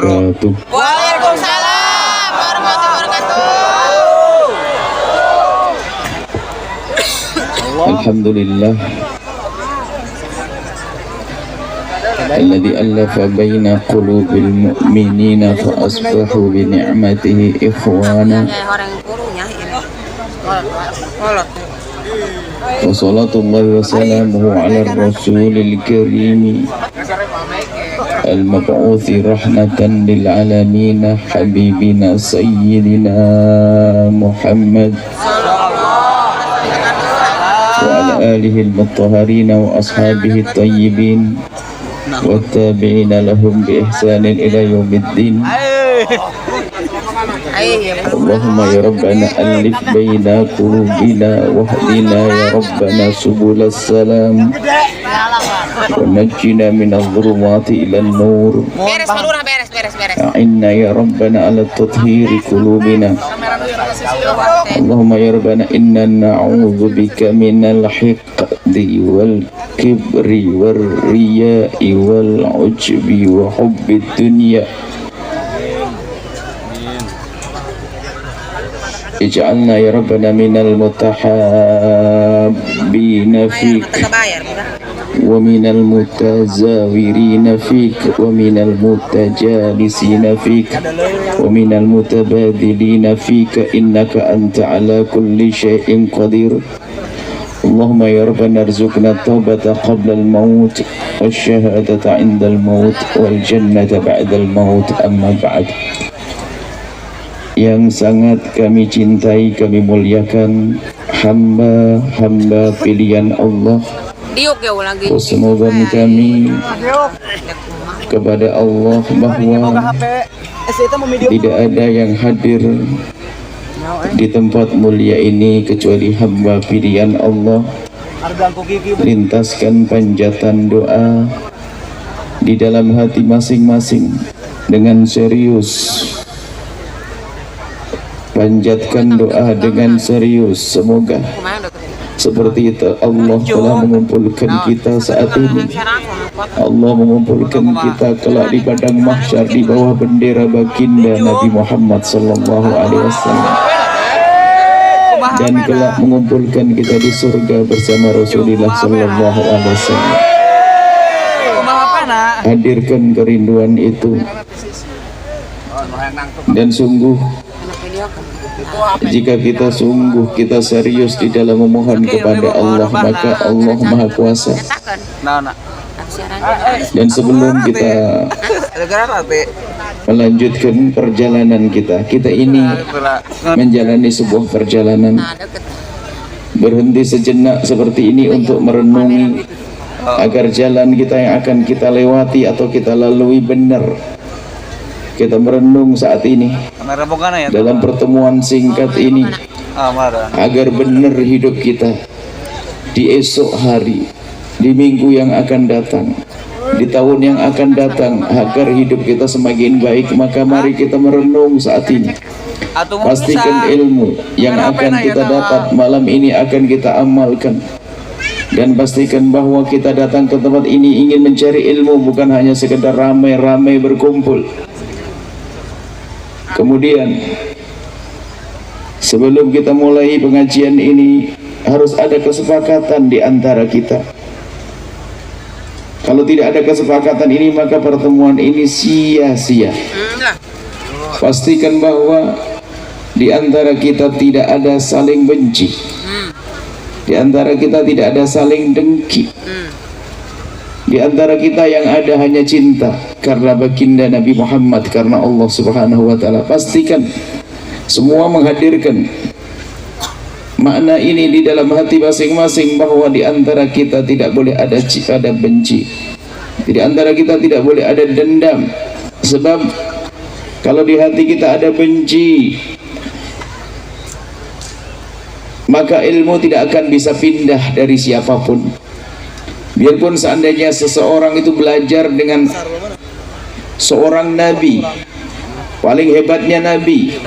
wabarakatuh. Waalaikumsalam warahmatullahi wabarakatuh. Alhamdulillah alladzi allafa baina qulubil mu'minina fa asbahu bi ni'matihi ikhwana. Wa salatullahi wa salamuhu ala rasulil karim al-mab'uth rahmatan lil alamin habibina sayyidina Muhammad wa ala alihi al-mutahharin wa ashabihi at-tayyibin wa tabi'ina lahum bi ihsanin ila yaumiddin. Allahumma ya Rabbana alif baina qulubina wahdina ya Rabbana subulas salam wa najjina minadh dhulumati ilan nur. A'inna ya Rabbana ala tathhiri qulubina. Allahumma ya Rabbana inna na'udzu bika minal hiqdi wal kibri war riya'i wal ujbi wa hubbid dunya. Ij'alna ya Rabbana minal mutahabbina fik wa minal mutazawirina fik wa minal mutajalisina fik wa minal mutabadilina fik innaka anta ala kulli syai'in qadir. Allahumma ya Rabbana arzuqna taubata qabla al-maut wasyahadata 'inda al-maut wal jannata ba'da al-maut. Amma ba'd. Yang sangat kami cintai, kami muliakan hamba-hamba pilihan Allah, semoga kami kepada Allah bahwa tidak ada yang hadir di tempat mulia ini kecuali hamba pilihan Allah. Lintaskan panjatan doa di dalam hati masing-masing dengan serius. Panjatkan doa dengan serius. Semoga seperti itu Allah telah mengumpulkan kita saat ini. Allah mengumpulkan kita kelak di padang mahsyar di bawah bendera baginda Nabi Muhammad sallallahu alaihi wasallam, dan kelak mengumpulkan kita di surga bersama Rasulullah sallallahu alaihi wasallam. Hadirkan kerinduan itu, dan sungguh jika kita serius di dalam memohon kepada Allah, maka Allah Maha Kuasa. Dan sebelum kita melanjutkan perjalanan kita ini menjalani sebuah perjalanan, berhenti sejenak seperti ini untuk merenungi agar jalan kita yang akan kita lewati atau kita lalui benar. Kita merenung saat ini dalam pertemuan singkat ini agar benar hidup kita di esok hari, di minggu yang akan datang, di tahun yang akan datang, agar hidup kita semakin baik. Maka mari kita merenung saat ini. Pastikan ilmu yang akan kita dapat malam ini akan kita amalkan, dan pastikan bahwa kita datang ke tempat ini ingin mencari ilmu, bukan hanya sekedar ramai-ramai berkumpul. Kemudian sebelum kita mulai pengajian ini harus ada kesepakatan di antara kita. Kalau tidak ada kesepakatan ini, maka pertemuan ini sia-sia. Pastikan bahwa di antara kita tidak ada saling benci, di antara kita tidak ada saling dengki, di antara kita yang ada hanya cinta karena baginda Nabi Muhammad, karena Allah Subhanahu wa taala. Pastikan semua menghadirkan makna ini di dalam hati masing-masing, bahwa di antara kita tidak boleh ada benci, di antara kita tidak boleh ada dendam. Sebab kalau di hati kita ada benci, maka ilmu tidak akan bisa pindah dari siapapun. Biarpun seandainya seseorang itu belajar dengan seorang nabi, paling hebatnya Nabi,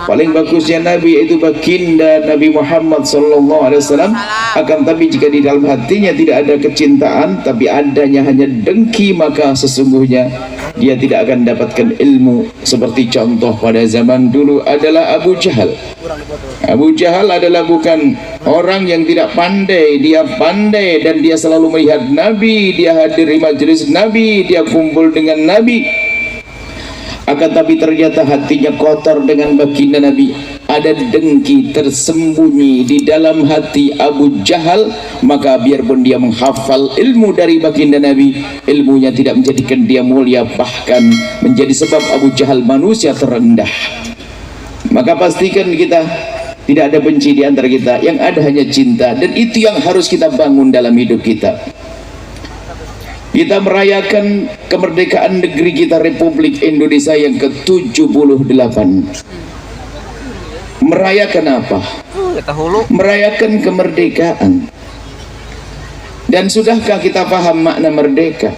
paling bagusnya Nabi yaitu baginda Nabi Muhammad sallallahu alaihi wasallam. Akan tapi jika di dalam hatinya tidak ada kecintaan, tapi adanya hanya dengki, maka sesungguhnya dia tidak akan dapatkan ilmu. Seperti contoh pada zaman dulu adalah Abu Jahal. Abu Jahal adalah bukan orang yang tidak pandai, dia pandai dan dia selalu melihat Nabi, dia hadir di majelis Nabi, dia kumpul dengan Nabi. Akan tapi ternyata hatinya kotor dengan baginda Nabi. Ada dengki tersembunyi di dalam hati Abu Jahal. Maka biarpun dia menghafal ilmu dari baginda Nabi, ilmunya tidak menjadikan dia mulia, bahkan menjadi sebab Abu Jahal manusia terendah. Maka pastikan kita tidak ada benci di antara kita, yang ada hanya cinta. Dan itu yang harus kita bangun dalam hidup kita. Kita merayakan kemerdekaan negeri kita, Republik Indonesia yang ke-78. Merayakan apa? Merayakan kemerdekaan. Dan sudahkah kita paham makna merdeka?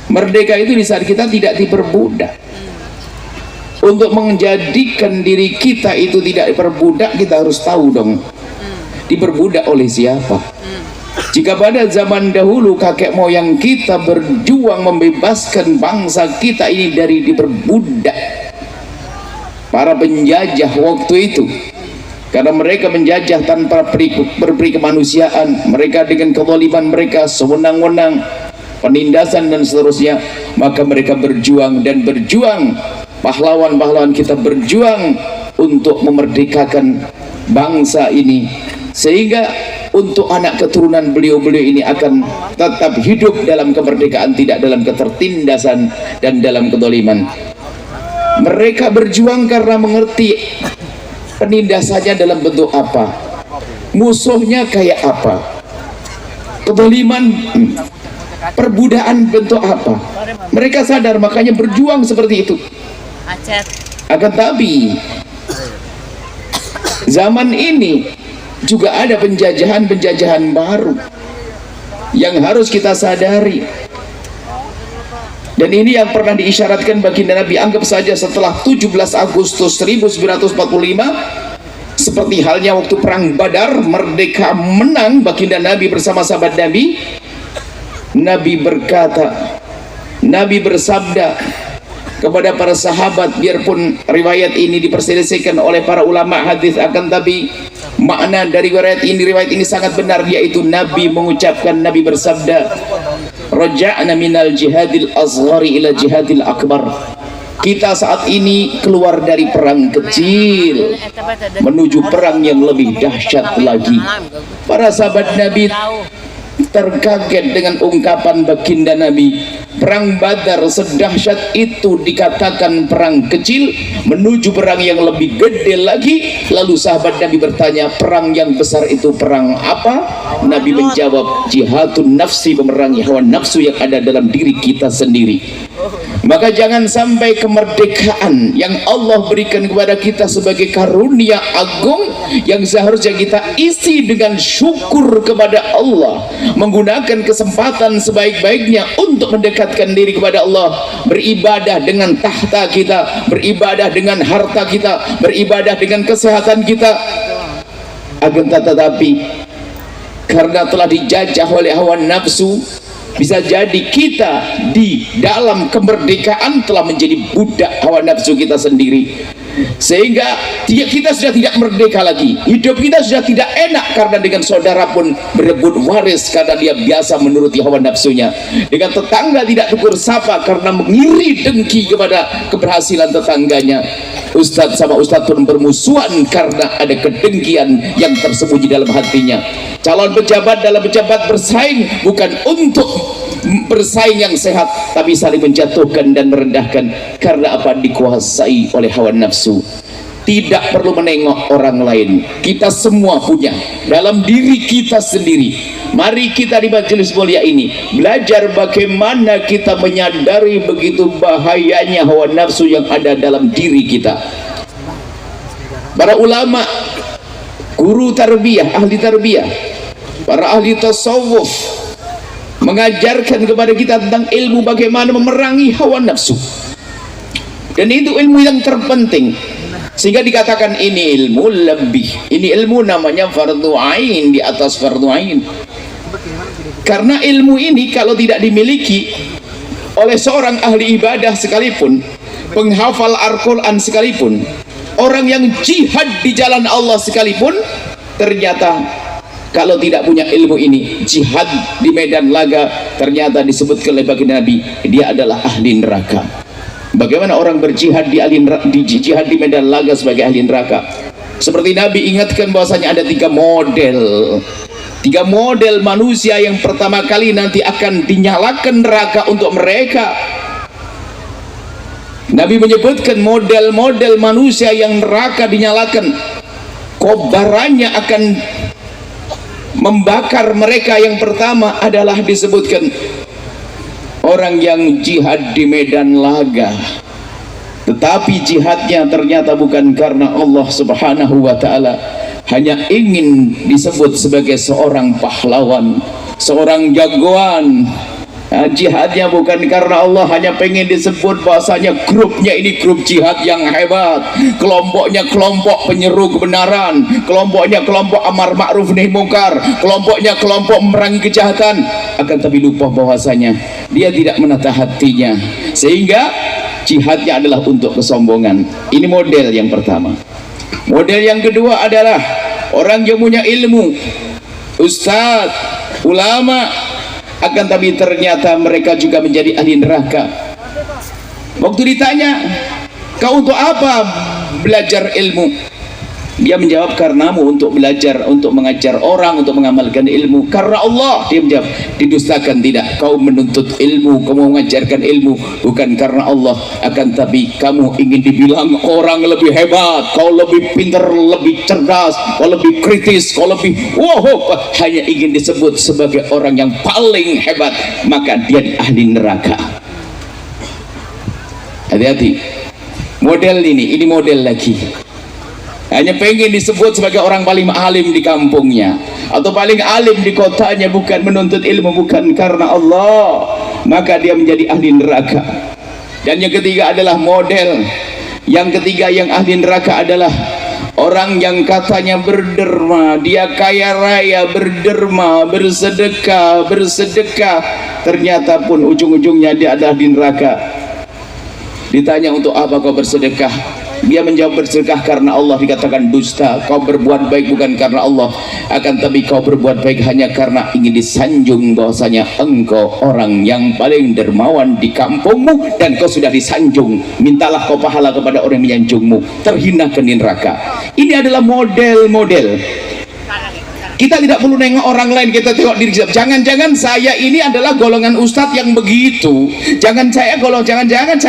Merdeka itu di saat kita tidak diperbudak. Untuk menjadikan diri kita itu tidak diperbudak, kita harus tahu dong, diperbudak oleh siapa. Jika pada zaman dahulu kakek moyang kita berjuang membebaskan bangsa kita ini dari diperbudak para penjajah waktu itu, karena mereka menjajah tanpa berperi kemanusiaan, mereka dengan kezaliman mereka, sewenang-wenang, penindasan dan seterusnya, maka mereka berjuang dan berjuang. Pahlawan-pahlawan kita berjuang untuk memerdekakan bangsa ini, sehingga untuk anak keturunan beliau-beliau ini akan tetap hidup dalam kemerdekaan, tidak dalam ketertindasan dan dalam kezaliman. Mereka berjuang karena mengerti penindasannya dalam bentuk apa, musuhnya kayak apa, kezaliman, perbudakan bentuk apa. Mereka sadar, makanya berjuang seperti itu. Akan tapi zaman ini juga ada penjajahan-penjajahan baru yang harus kita sadari. Dan ini yang pernah diisyaratkan baginda Nabi. Anggap saja setelah 17 Agustus 1945, seperti halnya waktu perang Badar, merdeka menang, baginda Nabi bersama sahabat Nabi, Nabi berkata, Nabi bersabda kepada para sahabat, biarpun riwayat ini diperselisihkan oleh para ulama hadis, akan tapi makna dari riwayat ini sangat benar, yaitu Nabi mengucapkan, Nabi bersabda, raja'na minal jihadil asghari ila jihadil akbar. Kita saat ini keluar dari perang kecil menuju perang yang lebih dahsyat lagi. Para sahabat Nabi terkaget dengan ungkapan baginda Nabi. Perang Badar sedahsyat itu dikatakan perang kecil menuju perang yang lebih gede lagi. Lalu sahabat Nabi bertanya, perang yang besar itu perang apa? Nabi menjawab, jihadun nafsi, memerangi hawa nafsu yang ada dalam diri kita sendiri. Maka jangan sampai kemerdekaan yang Allah berikan kepada kita sebagai karunia agung yang seharusnya kita isi dengan syukur kepada Allah, menggunakan kesempatan sebaik-baiknya untuk mendekatkan diri kepada Allah, beribadah dengan tahta kita, beribadah dengan harta kita, beribadah dengan kesehatan kita. Akan tetapi karena telah dijajah oleh hawa nafsu, bisa jadi kita di dalam kemerdekaan telah menjadi budak hawa nafsu kita sendiri, sehingga kita sudah tidak merdeka lagi. Hidup kita sudah tidak enak karena dengan saudara pun berebut waris karena dia biasa menuruti hawa nafsunya. Dengan tetangga tidak tegur sapa karena mengiri dengki kepada keberhasilan tetangganya. Ustadz sama ustadz pun bermusuhan karena ada kedengkian yang tersembunyi dalam hatinya. Calon pejabat dalam pejabat bersaing bukan untuk bersaing yang sehat, tapi saling menjatuhkan dan merendahkan. Karena apa? Dikuasai oleh hawa nafsu. Tidak perlu menengok orang lain, kita semua punya dalam diri kita sendiri. Mari kita di majelis mulia ini belajar bagaimana kita menyadari begitu bahayanya hawa nafsu yang ada dalam diri kita. Para ulama, guru tarbiyah, ahli tarbiyah, para ahli tasawuf mengajarkan kepada kita tentang ilmu bagaimana memerangi hawa nafsu. Dan itu ilmu yang terpenting, sehingga dikatakan ini ilmu lebih, ini ilmu namanya fardu ain di atas fardu ain. Karena ilmu ini kalau tidak dimiliki oleh seorang ahli ibadah sekalipun, penghafal Al-Quran sekalipun, orang yang jihad di jalan Allah sekalipun, ternyata kalau tidak punya ilmu ini, jihad di medan laga, ternyata disebut oleh baginda Nabi, dia adalah ahli neraka. Bagaimana orang berjihad jihad di medan laga sebagai ahli neraka? Seperti Nabi ingatkan bahwasanya ada tiga model manusia yang pertama kali nanti akan dinyalakan neraka untuk mereka. Nabi menyebutkan model-model manusia yang neraka dinyalakan, kobarannya akan membakar mereka. Yang pertama adalah disebutkan orang yang jihad di medan laga, tetapi jihadnya ternyata bukan karena Allah Subhanahu wa ta'ala, hanya ingin disebut sebagai seorang pahlawan, seorang jagoan. Jihadnya bukan karena Allah, hanya pengen disebut bahasanya grupnya ini grup jihad yang hebat, kelompoknya kelompok penyeru kebenaran, kelompoknya kelompok amar ma'ruf nahi mungkar, kelompoknya kelompok memerangi kejahatan. Akan tapi lupa bahwasanya dia tidak menata hatinya, sehingga jihadnya adalah untuk kesombongan. Ini model yang pertama. Model yang kedua adalah orang yang punya ilmu, ustadz, ulama, akan tapi ternyata mereka juga menjadi ahli neraka. Waktu ditanya, kau untuk apa belajar ilmu? Dia menjawab, karenamu, untuk belajar, untuk mengajar orang, untuk mengamalkan ilmu. Karena Allah. Dia menjawab, didustakan tidak, kau menuntut ilmu, kau mengajarkan ilmu bukan karena Allah, akan tapi kamu ingin dibilang orang lebih hebat, kau lebih pintar, lebih cerdas, kau lebih kritis, kau lebih hanya ingin disebut sebagai orang yang paling hebat, maka dia ahli neraka. Hati-hati model ini model lagi, hanya pengen disebut sebagai orang paling alim di kampungnya atau paling alim di kotanya, bukan menuntut ilmu, bukan karena Allah, maka dia menjadi ahli neraka. Dan yang ketiga adalah model yang ketiga yang ahli neraka adalah orang yang katanya berderma, dia kaya raya, berderma, bersedekah, ternyata pun ujung-ujungnya dia adalah di neraka. Ditanya, untuk apa kau bersedekah? Dia menjawab, bersedekah karena Allah. Dikatakan dusta, kau berbuat baik bukan karena Allah, akan tapi kau berbuat baik hanya karena ingin disanjung bahwasanya engkau orang yang paling dermawan di kampungmu, dan kau sudah disanjung, mintalah kau pahala kepada orang yang menyanjungmu, terhina ke neraka. Ini adalah model-model. Kita tidak perlu nengok orang lain, kita tengok diri kita. Jangan-jangan saya ini adalah golongan ustadz yang begitu. Jangan saya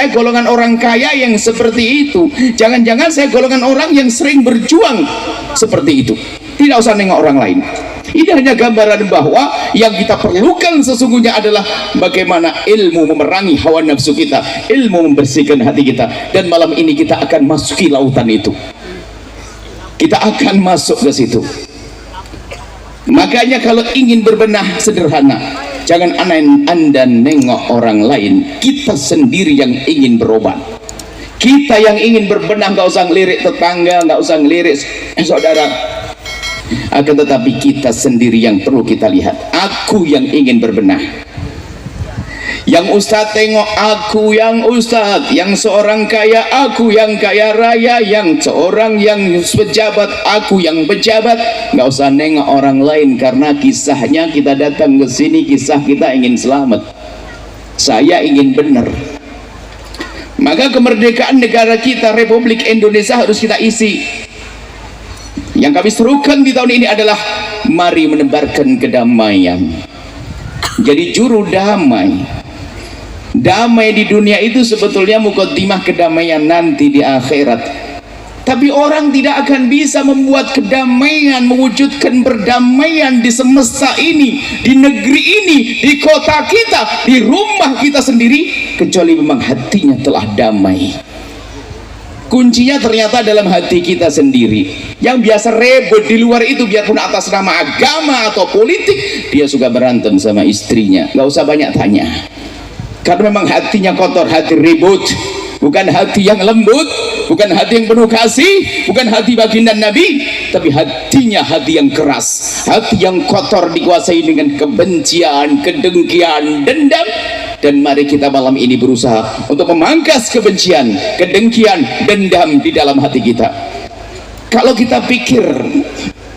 golongan orang kaya yang seperti itu. Jangan-jangan saya golongan orang yang sering berjuang seperti itu. Tidak usah nengok orang lain. Ini hanya gambaran bahwa yang kita perlukan sesungguhnya adalah bagaimana ilmu memerangi hawa nafsu kita, ilmu membersihkan hati kita. Dan malam ini kita akan masuki lautan itu. Kita akan masuk ke situ. Makanya kalau ingin berbenah sederhana, jangan anda nengok orang lain, kita sendiri yang ingin berobat. Kita yang ingin berbenah, nggak usah ngelirik tetangga, nggak usah ngelirik saudara, akan tetapi kita sendiri yang perlu kita lihat. Aku yang ingin berbenah. Yang ustadz tengok aku yang ustadz, yang seorang kaya aku yang kaya raya, yang seorang yang pejabat aku yang pejabat. Nggak usah nengok orang lain, karena kisahnya kita datang ke sini, kisah kita ingin selamat. Saya ingin benar. Maka kemerdekaan negara kita, Republik Indonesia, harus kita isi. Yang kami serukan di tahun ini adalah mari menebarkan kedamaian. Jadi juru damai. Damai di dunia itu sebetulnya mukaddimah kedamaian nanti di akhirat. Tapi orang tidak akan bisa membuat kedamaian, mewujudkan perdamaian di semesta ini, di negeri ini, di kota kita, di rumah kita sendiri, kecuali memang hatinya telah damai. Kuncinya ternyata dalam hati kita sendiri. Yang biasa ribut di luar itu, biarpun atas nama agama atau politik, dia suka berantem sama istrinya, nggak usah banyak tanya. Karena memang hatinya kotor, hati ribut, bukan hati yang lembut, bukan hati yang penuh kasih, bukan hati baginda Nabi, tapi hatinya hati yang keras, hati yang kotor, dikuasai dengan kebencian, kedengkian, dendam. Dan mari kita malam ini berusaha untuk memangkas kebencian, kedengkian, dendam di dalam hati kita. Kalau kita pikir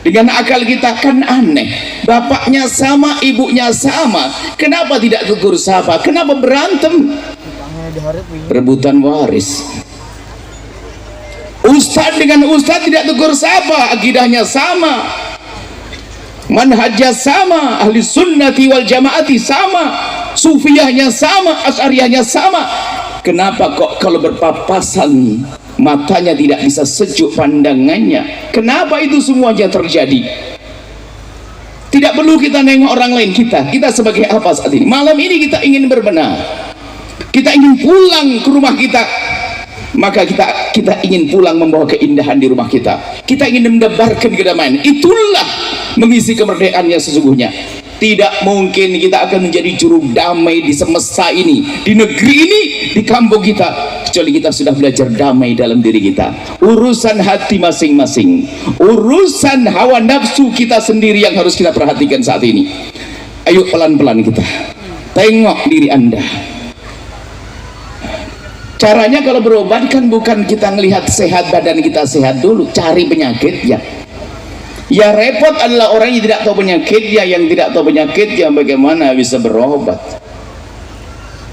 dengan akal kita kan aneh, bapaknya sama, ibunya sama, kenapa tidak tegur sapa, kenapa berantem? Rebutan waris. Ustadz dengan ustadz tidak tegur sapa, akidahnya sama, manhajnya sama, ahli sunnati wal jamaati sama, sufiyahnya sama, asyariyahnya sama. Kenapa kok kalau berpapasan matanya tidak bisa sejuk pandangannya? Kenapa itu semuanya terjadi? Tidak perlu kita nengok orang lain, kita sebagai apa saat ini? Malam ini kita ingin berbenah, kita ingin pulang ke rumah kita, maka kita ingin pulang membawa keindahan di rumah kita. Kita ingin mendebarkan kedamaian. Itulah mengisi kemerdekaan yang sesungguhnya. Tidak mungkin kita akan menjadi juru damai di semesta ini, di negeri ini, di kampung kita, kecuali kita sudah belajar damai dalam diri kita. Urusan hati masing-masing, urusan hawa nafsu kita sendiri yang harus kita perhatikan saat ini. Ayo pelan-pelan kita tengok diri Anda. Caranya kalau berobat kan bukan kita melihat sehat badan kita sehat dulu, cari penyakit ya. Ya repot adalah orang yang tidak tahu penyakitnya, yang tidak tahu penyakitnya bagaimana bisa berobat.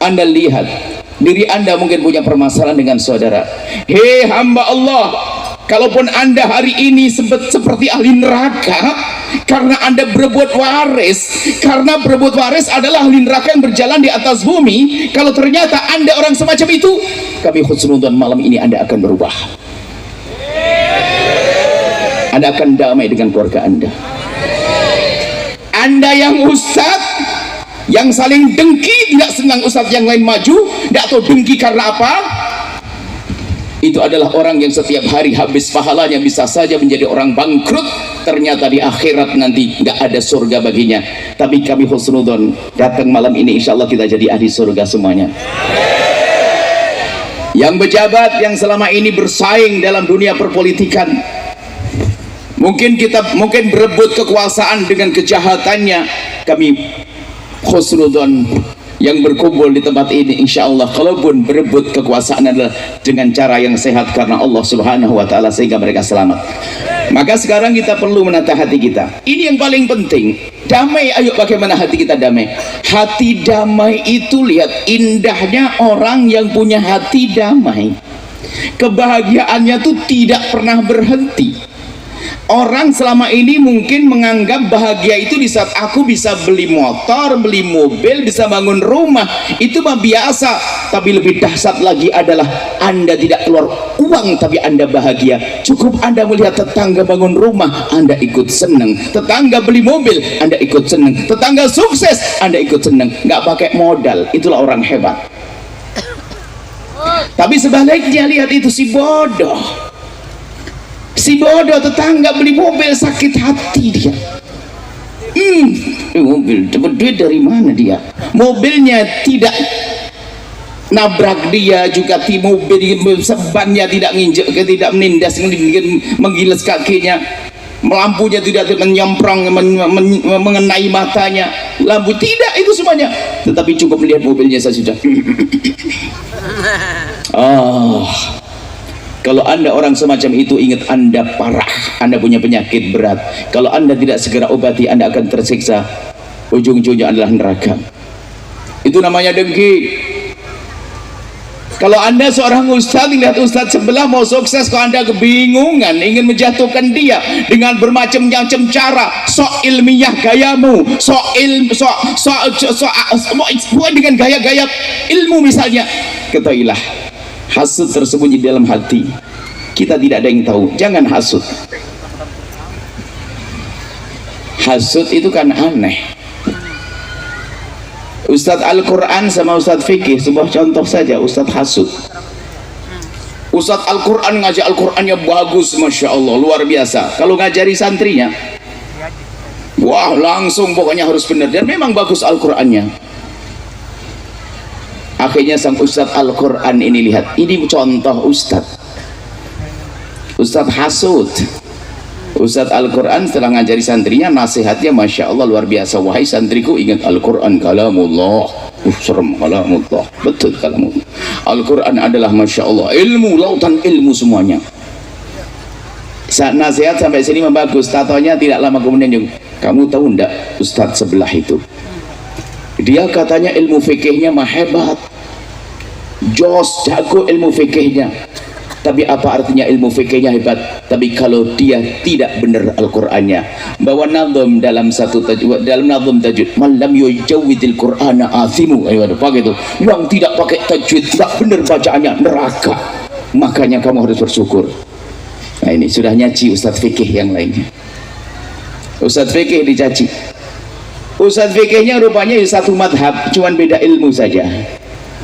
Anda lihat diri Anda mungkin punya permasalahan dengan saudara. Hei hamba Allah, kalaupun Anda hari ini seperti ahli neraka karena Anda berebut waris, karena berebut waris adalah ahli neraka yang berjalan di atas bumi. Kalau ternyata Anda orang semacam itu, kami husnudzon malam ini Anda akan berubah. Anda akan damai dengan keluarga Anda. Anda yang ustadz yang saling dengki, tidak senang ustadz yang lain maju, tidak tahu dengki karena apa, itu adalah orang yang setiap hari habis pahalanya, bisa saja menjadi orang bangkrut. Ternyata di akhirat nanti nggak ada surga baginya. Tapi kami husnudzon, datang malam ini insya Allah kita jadi ahli surga semuanya. Yang pejabat yang selama ini bersaing dalam dunia perpolitikan, mungkin berebut kekuasaan dengan kejahatannya, kami husnudzon yang berkumpul di tempat ini insya Allah, kalaupun berebut kekuasaan adalah dengan cara yang sehat karena Allah subhanahu wa ta'ala, sehingga mereka selamat. Maka sekarang kita perlu menata hati kita. Ini yang paling penting, damai. Ayo bagaimana hati kita damai? Hati damai itu, lihat indahnya orang yang punya hati damai, kebahagiaannya tuh tidak pernah berhenti. Orang selama ini mungkin menganggap bahagia itu di saat aku bisa beli motor, beli mobil, bisa bangun rumah, itu mah biasa. Tapi lebih dahsyat lagi adalah Anda tidak keluar uang tapi Anda bahagia. Cukup Anda melihat tetangga bangun rumah, Anda ikut senang. Tetangga beli mobil, Anda ikut senang. Tetangga sukses, Anda ikut senang. Nggak pakai modal, itulah orang hebat. Tapi sebaliknya, lihat itu si bodoh. Si bodoh tetangga beli mobil, sakit hati dia. Mobil dapat duit dari mana dia? Mobilnya tidak nabrak dia, juga mobil sebannya tidak nginjek, tidak menindas, menggiles kakinya, lampunya tidak menyemprong mengenai matanya, lampu tidak, itu semuanya. Tetapi cukup melihat mobilnya saya sudah. Kalau Anda orang semacam itu, ingat Anda parah, Anda punya penyakit berat. Kalau Anda tidak segera obati, Anda akan tersiksa. Ujung-ujungnya adalah neraka. Itu namanya dengki. Kalau Anda seorang ustadz, lihat ustadz sebelah mau sukses, kalau Anda kebingungan ingin menjatuhkan dia dengan bermacam-macam cara, sok ilmiah gayamu, dengan gaya-gaya ilmu misalnya, ketahuilah hasud tersembunyi di dalam hati. Kita tidak ada yang tahu. Jangan hasud. Hasud itu kan aneh. Ustadz Al-Quran sama Ustadz Fikih, sebuah contoh saja. Ustadz hasud. Ustadz Al-Quran ngajak Al-Qurannya bagus, Masya Allah, luar biasa. Kalau ngajari santrinya, wah langsung pokoknya harus benar. Dan memang bagus Al-Qurannya. akhirnya sang Ustadz Al-Quran ini, lihat, ini contoh Ustadz hasud. Ustadz Al-Quran setelah ngajari santrinya, nasihatnya Masya Allah luar biasa. Wahai santriku, ingat Al-Quran kalamullah. Serem, kalamullah, betul kalamullah. Al-Quran adalah Masya Allah ilmu, lautan ilmu semuanya. Saat nasihat sampai sini bagus. Tatonya tidak lama kemudian, kamu tahu ndak Ustadz sebelah itu, dia katanya ilmu fikihnya mah hebat, jos, jago ilmu fikihnya. Tapi apa artinya ilmu fikihnya hebat? Tapi kalau dia tidak benar Al-Qur'annya, bawa nazam dalam satu tajwid, dalam nazam tajwid, man lam yujawwidil Qur'ana athimu, apa gitu, yang tidak pakai tajwid, tidak benar bacaannya, neraka. Makanya kamu harus bersyukur. Nah ini sudah nyaci ustadz fikih yang lainnya. Ustadz fikih dicaci. Ustadz fikihnya rupanya satu madhab, cuman beda ilmu saja.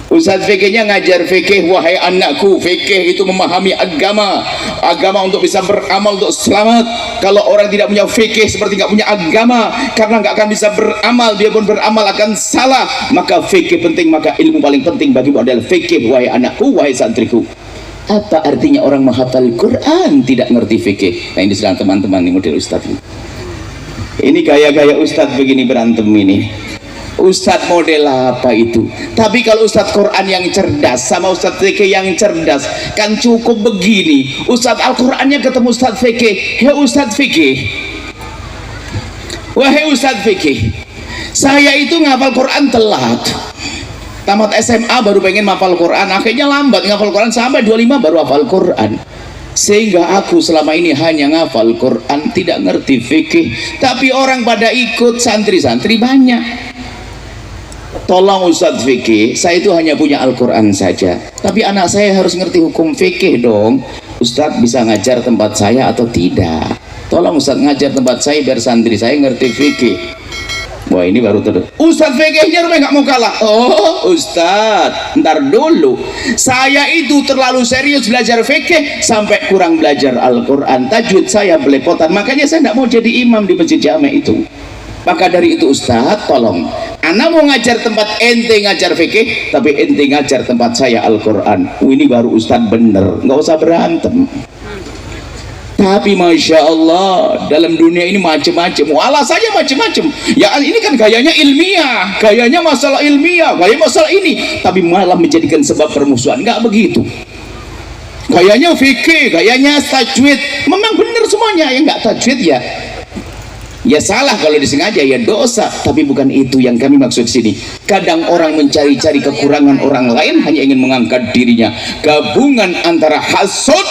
Ustadz fikihnya ngajar fikih, wahai anakku, fikih itu memahami agama, agama untuk bisa beramal, untuk selamat. Kalau orang tidak punya fikih seperti nggak punya agama, karena nggak akan bisa beramal, dia pun beramal akan salah. Maka fikih penting, maka ilmu paling penting bagimu adalah fikih, wahai anakku, wahai santriku. Apa artinya orang menghafal Quran tidak ngerti fikih? Nah ini sedang teman-teman ini model ustadz ini gaya-gaya ustadz begini berantem ini. Ustadz model apa itu? Tapi kalau ustadz Quran yang cerdas sama ustadz fikih yang cerdas kan cukup begini. Ustadz Al-Qurannya ketemu ustadz fikih. Hei ustadz fikih, wahai ustadz fikih, saya itu ngapal Quran telat. Tamat SMA baru pengen hafal Quran, akhirnya lambat ngafal Quran, sampai 25 baru hafal Quran. Sehingga aku selama ini hanya ngafal Quran, tidak ngerti fikih. Tapi orang pada ikut, santri-santri banyak. Tolong Ustadz fikih, saya itu hanya punya Al-Quran saja, tapi anak saya harus ngerti hukum fikih dong. Ustadz bisa ngajar tempat saya atau tidak? Tolong Ustadz ngajar tempat saya biar santri saya ngerti fikih. Wah ini baru terus Ustadz fikihnya rupanya nggak mau kalah. Oh Ustadz, ntar dulu, saya itu terlalu serius belajar fikih sampai kurang belajar Al-Quran, tajwid saya belepotan, makanya saya nggak mau jadi imam di masjid jame itu. Maka dari itu Ustadz, tolong, anak mau ngajar tempat ente ngajar fikih, tapi ente ngajar tempat saya Al-Quran. Ini baru Ustadz bener, nggak usah berantem. Tapi Masya Allah, dalam dunia ini macam-macam, alasannya macam-macam. Ya ini kan gayanya ilmiah, gayanya masalah ilmiah, gaya masalah ini, tapi malah menjadikan sebab permusuhan. Nggak begitu. Gayanya fikih, gayanya tajwid, memang benar semuanya. Yang nggak tajwid ya salah, kalau disengaja ya dosa. Tapi bukan itu yang kami maksud sini. Kadang orang mencari-cari kekurangan orang lain hanya ingin mengangkat dirinya. Gabungan antara hasud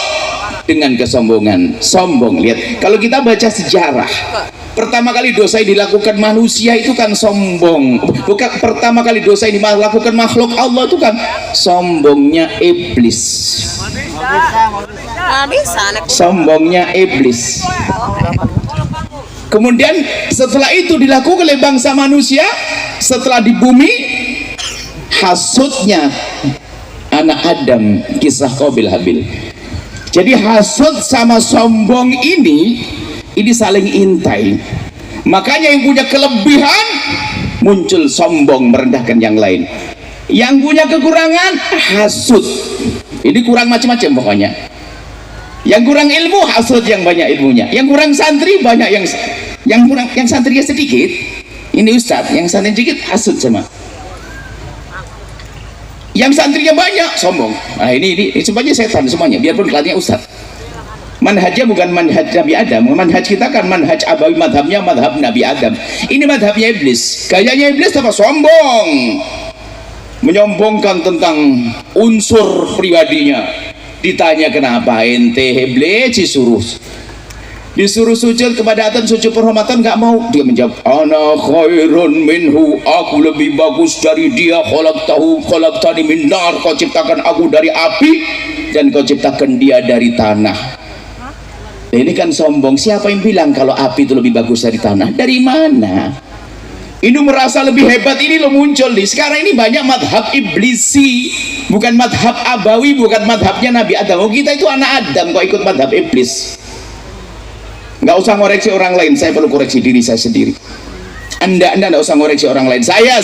dengan kesombongan. Sombong. Lihat, kalau kita baca sejarah, pertama kali dosa yang dilakukan manusia itu kan sombong. Bukan pertama kali dosa yang dilakukan makhluk Allah itu kan sombongnya iblis. Sombongnya iblis. Kemudian setelah itu dilakukan oleh bangsa manusia setelah di bumi, hasudnya anak Adam, kisah Qabil Habil. Jadi hasud sama sombong ini saling intai. Makanya yang punya kelebihan muncul sombong merendahkan yang lain. Yang punya kekurangan hasud. Ini kurang macam-macam pokoknya. Yang kurang ilmu hasud yang banyak ilmunya. Yang kurang santri banyak yang kurang, yang santrinya sedikit. Ini ustadz, yang santri sedikit hasud sama. Yang santrinya banyak sombong. Nah ini semuanya setan semuanya, biarpun kelihatannya ustadz. Manhajnya bukan manhaj Nabi Adam. Manhaj kita kan manhaj abawi, madhabnya madhab Nabi Adam. Ini madhabnya iblis. Gayanya iblis apa? Sombong, menyombongkan tentang unsur pribadinya. Ditanya kenapa ente iblis disuruh sujud kepada Adam, sujud penghormatan nggak mau. Dia menjawab, ana khairun minhu, aku lebih bagus dari dia. Khalaqtani min nar, kau ciptakan aku dari api dan kau ciptakan dia dari tanah. Nah, ini kan sombong. Siapa yang bilang kalau api itu lebih bagus dari tanah? Dari mana? Ini merasa lebih hebat, ini lo muncul di sekarang ini banyak madhab iblisi, bukan madhab abawi, bukan madhabnya Nabi Adam. Oh, kita itu anak Adam kok ikut madhab iblis. Nggak usah ngoreksi orang lain, saya perlu koreksi diri saya sendiri. Anda nggak usah ngoreksi orang lain. Saya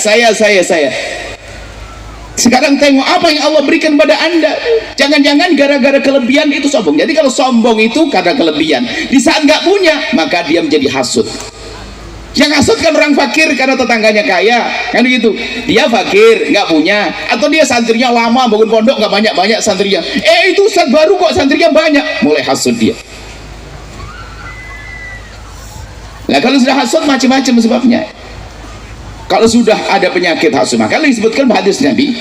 Sekarang tengok apa yang Allah berikan pada anda. Jangan-jangan gara-gara kelebihan itu sombong. Jadi kalau sombong itu karena kelebihan, di saat nggak punya maka dia menjadi hasud. Yang hasud kan orang fakir karena tetangganya kaya, kan gitu. Dia fakir nggak punya, atau dia santrinya lama bangun pondok nggak banyak-banyak santrinya. Itu ustaz baru kok santrinya banyak, mulai hasud dia. Nah kalau sudah hasud macam-macam sebabnya. Kalau sudah ada penyakit hasud, maka disebutkan hadis Nabi,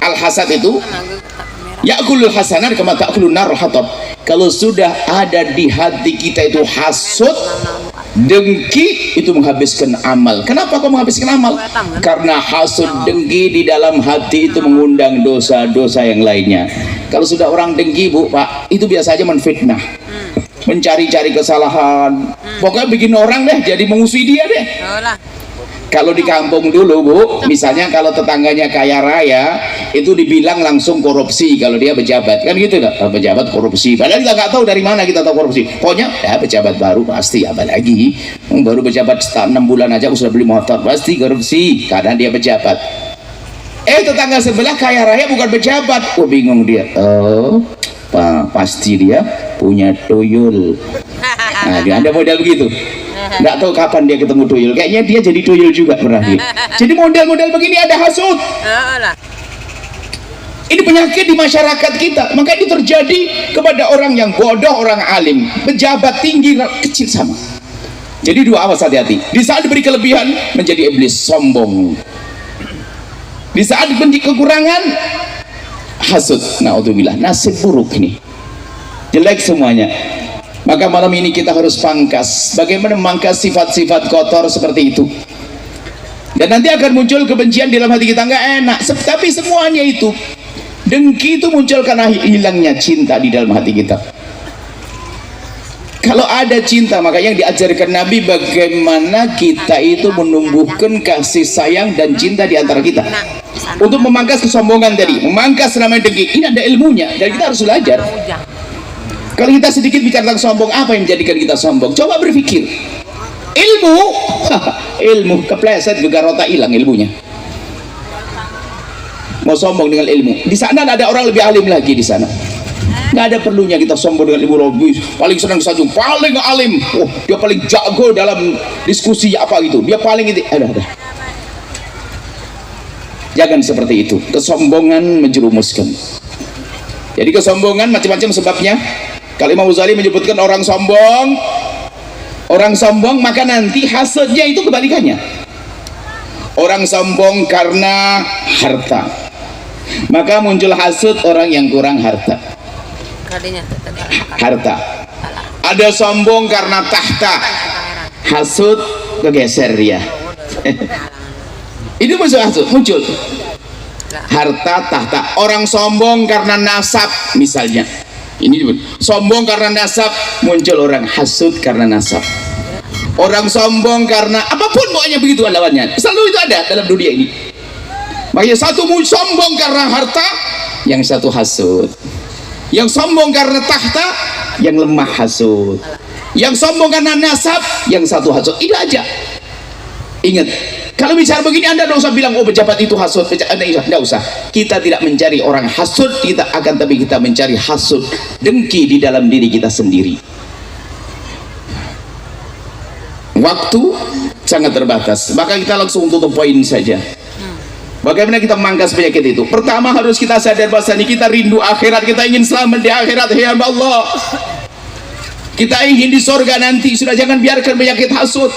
al-hasad itu ya'kulul hasanat kama ta'kulun nar hatab. Kalau sudah ada di hati kita itu hasud, dengki, itu menghabiskan amal. Kenapa kau menghabiskan amal? Karena hasud, dengki di dalam hati itu mengundang dosa-dosa yang lainnya. Kalau sudah orang dengki, Bu, Pak, itu biasa aja menfitnah, mencari-cari kesalahan, pokoknya bikin orang deh jadi mengusui dia deh. Kalau di kampung dulu, Bu, misalnya kalau tetangganya kaya raya, itu dibilang langsung korupsi kalau dia pejabat, kan gitu kan? Pejabat korupsi, padahal kita nggak tahu dari mana kita tahu korupsi. Pokoknya ya pejabat baru pasti, apalagi baru pejabat 6 bulan aja sudah beli motor, pasti korupsi karena dia pejabat. Tetangga sebelah kaya raya bukan pejabat, bingung dia. Pasti dia punya tuyul. Nah, dia ada model begitu. Nggak tahu kapan dia ketemu tuyul, kayaknya dia jadi tuyul juga pernah dia. Jadi model-model begini ada hasud. Ini penyakit di masyarakat kita. Maka ini terjadi kepada orang yang bodoh, orang alim, pejabat tinggi, kecil sama. Jadi dua, awas, hati-hati. Di saat diberi kelebihan menjadi iblis, sombong. Di saat diberi kekurangan, hasud. Naudzubillah, nasib buruk ini, jelek semuanya. Maka malam ini kita harus pangkas. Bagaimana memangkas sifat-sifat kotor seperti itu. Dan nanti akan muncul kebencian dalam hati kita, nggak enak. Tapi semuanya itu, dengki itu muncul karena hilangnya cinta di dalam hati kita. Kalau ada cinta, maka yang diajarkan Nabi bagaimana kita itu menumbuhkan kasih sayang dan cinta di antara kita. Untuk memangkas kesombongan tadi, memangkas namanya dengki, ini ada ilmunya dan kita harus belajar. Kalau kita sedikit bicara tentang sombong, apa yang menjadikan kita sombong? Coba berpikir. Ilmu kepleset juga rota hilang ilmunya. Mau sombong dengan ilmu, di sana ada orang lebih alim lagi di sana. Nggak ada perlunya kita sombong dengan ilmu logis. Paling senang saja, paling alim. Dia paling jago dalam diskusi apa gitu. Dia paling itu. Ada. Jangan seperti itu. Kesombongan menjerumuskan. Jadi kesombongan macam-macam sebabnya. Kalau Imam Ghazali menyebutkan orang sombong, maka nanti hasudnya itu kebalikannya. Orang sombong karena harta, maka muncul hasud orang yang kurang harta. Ada sombong karena tahta, hasud kegeser dia. Itu muncul harta, tahta. Orang sombong karena nasab misalnya. Ini sombong karena nasab, muncul orang hasud karena nasab. Orang sombong karena apapun, pokoknya begitu lawannya. Selalu itu ada dalam dunia ini. Makanya satu sombong karena harta, yang satu hasud. Yang sombong karena tahta, yang lemah hasud. Yang sombong karena nasab, yang satu hasud. Itu aja. Ingat, kalau bicara begini Anda tidak usah bilang pejabat itu hasud, tidak usah. Kita tidak mencari orang hasud, tapi kita mencari hasud, dengki di dalam diri kita sendiri. Waktu sangat terbatas, maka kita langsung tutup poin saja. Bagaimana kita memangkas penyakit itu? Pertama harus kita sadar bahwa kita rindu akhirat, kita ingin selamat di akhirat, ya Allah. Kita ingin di surga nanti, sudah jangan biarkan penyakit hasud.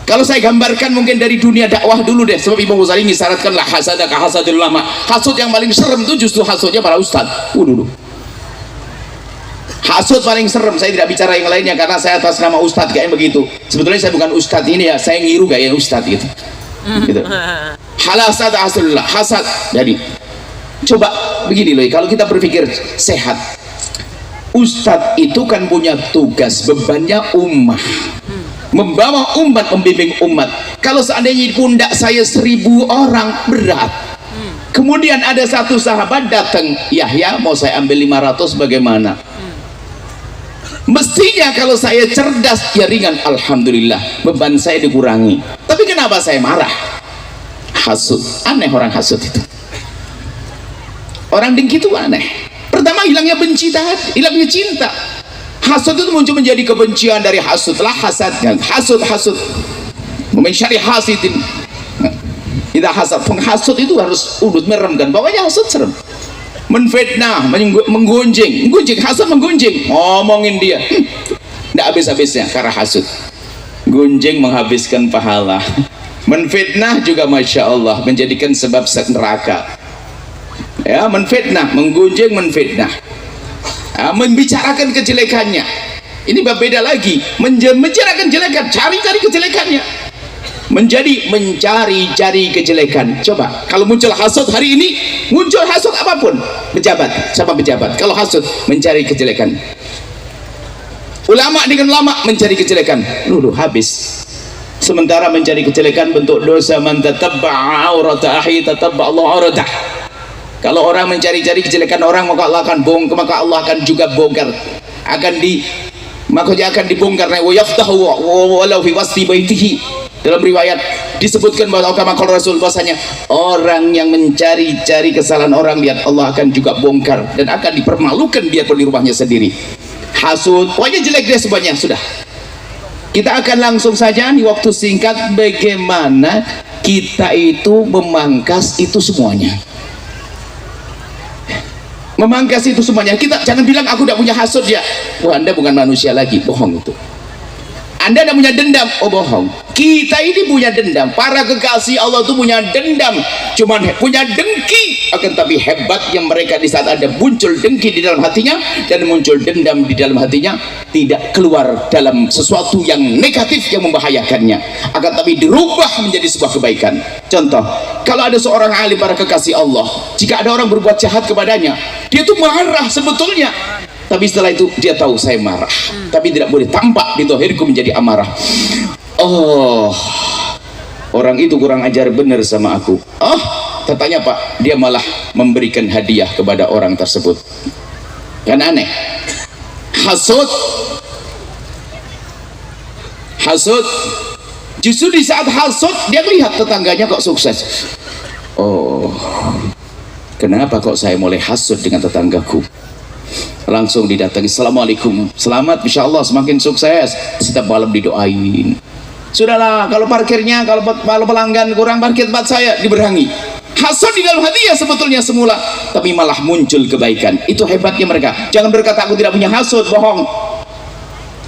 Kalau saya gambarkan mungkin dari dunia dakwah dulu deh, sebab Imam Ghazali mengisyaratkanlah hasadah ka hasadil ulama. Hasud yang paling serem itu justru hasudnya para ustad. Dulu. Hasud paling serem. Saya tidak bicara yang lainnya karena saya atas nama ustad kayak begitu. Sebetulnya saya bukan ustad ini ya, saya ngiru gaya ustad gitu. Gitu. Halasad hasulullah, hasad. Jadi coba begini loh, kalau kita berpikir sehat, ustad itu kan punya tugas, bebannya ummah, membawa umat, membimbing umat. Kalau seandainya pundak saya 1000 orang, berat. Kemudian ada satu sahabat datang, Yahya mau saya ambil 500 bagaimana? Mestinya kalau saya cerdas ya ringan, alhamdulillah beban saya dikurangi. Tapi kenapa saya marah? Hasud, aneh orang hasud itu. Orang dengki itu aneh. Pertama hilangnya benci tadi, hilangnya cinta. Hasud itu muncul menjadi kebencian dari hasud lah hasadnya. Hasud mencari hasidin. Tidak hasad, penghasut itu harus udut merem kan. Pokoknya hasud serem. Menfitnah, menggunjing, hasud menggunjing, ngomongin dia. Tidak habis-habisnya karena hasud. Gunjing menghabiskan pahala. Menfitnah juga masya Allah menjadikan sebab neraka. Ya, menfitnah, menggunjing, menfitnah. Ya, membicarakan kejelekannya. Ini berbeda lagi. Membicarakan kejelekan, cari-cari kejelekannya. Mencari-cari kejelekan. Coba, kalau muncul hasud hari ini, muncul hasud apapun. Pejabat, sama pejabat. Kalau hasud, mencari kejelekan. Ulama dengan ulama mencari kejelekan. Luluh habis. Sementara mencari kejelekan bentuk dosa. Man tatabba'a aurata ahi tatabba' Allah auratah. Kalau orang mencari-cari kejelekan orang, maka Allah akan bongkar, maka Allah akan juga bongkar. Makanya akan dibongkar. Wa yaftahu walau fi wasti baitihi. Dalam riwayat disebutkan bahwa kalau Rasul bahasanya orang yang mencari-cari kesalahan orang, lihat Allah akan juga bongkar dan akan dipermalukan biarpun di rumahnya sendiri. Hasud, pokoknya jelek dia semuanya. Sudah, kita akan langsung saja di waktu singkat bagaimana kita itu memangkas itu semuanya. Memangkas itu semuanya. Kita jangan bilang aku tidak punya hasud ya. Wah, Anda bukan manusia lagi, bohong itu. Anda tidak punya dendam, oh bohong. Kita ini punya dendam. Para kekasih Allah itu punya dendam, cuman punya dengki. Akan tapi hebatnya mereka di saat ada muncul dengki di dalam hatinya dan muncul dendam di dalam hatinya, tidak keluar dalam sesuatu yang negatif yang membahayakannya. Akan tapi dirubah menjadi sebuah kebaikan. Contoh, kalau ada seorang alim para kekasih Allah, jika ada orang berbuat jahat kepadanya, dia itu marah sebetulnya. Tapi setelah itu dia tahu saya marah, tapi tidak boleh tampak di zahirku menjadi amarah. Oh, orang itu kurang ajar benar sama aku. Oh, katanya Pak, dia malah memberikan hadiah kepada orang tersebut. Kan aneh. Hasud. Justru di saat hasud dia lihat tetangganya kok sukses. Oh, kenapa kok saya mulai hasud dengan tetanggaku? Langsung didatangi, assalamualaikum, selamat, insya Allah semakin sukses. Setiap malam didoain. Sudahlah, kalau parkirnya, kalau pelanggan kurang parkir tempat saya, diberangi. Hasud di dalam hati ya sebetulnya semula, tapi malah muncul kebaikan. Itu hebatnya mereka. Jangan berkata aku tidak punya hasud, bohong.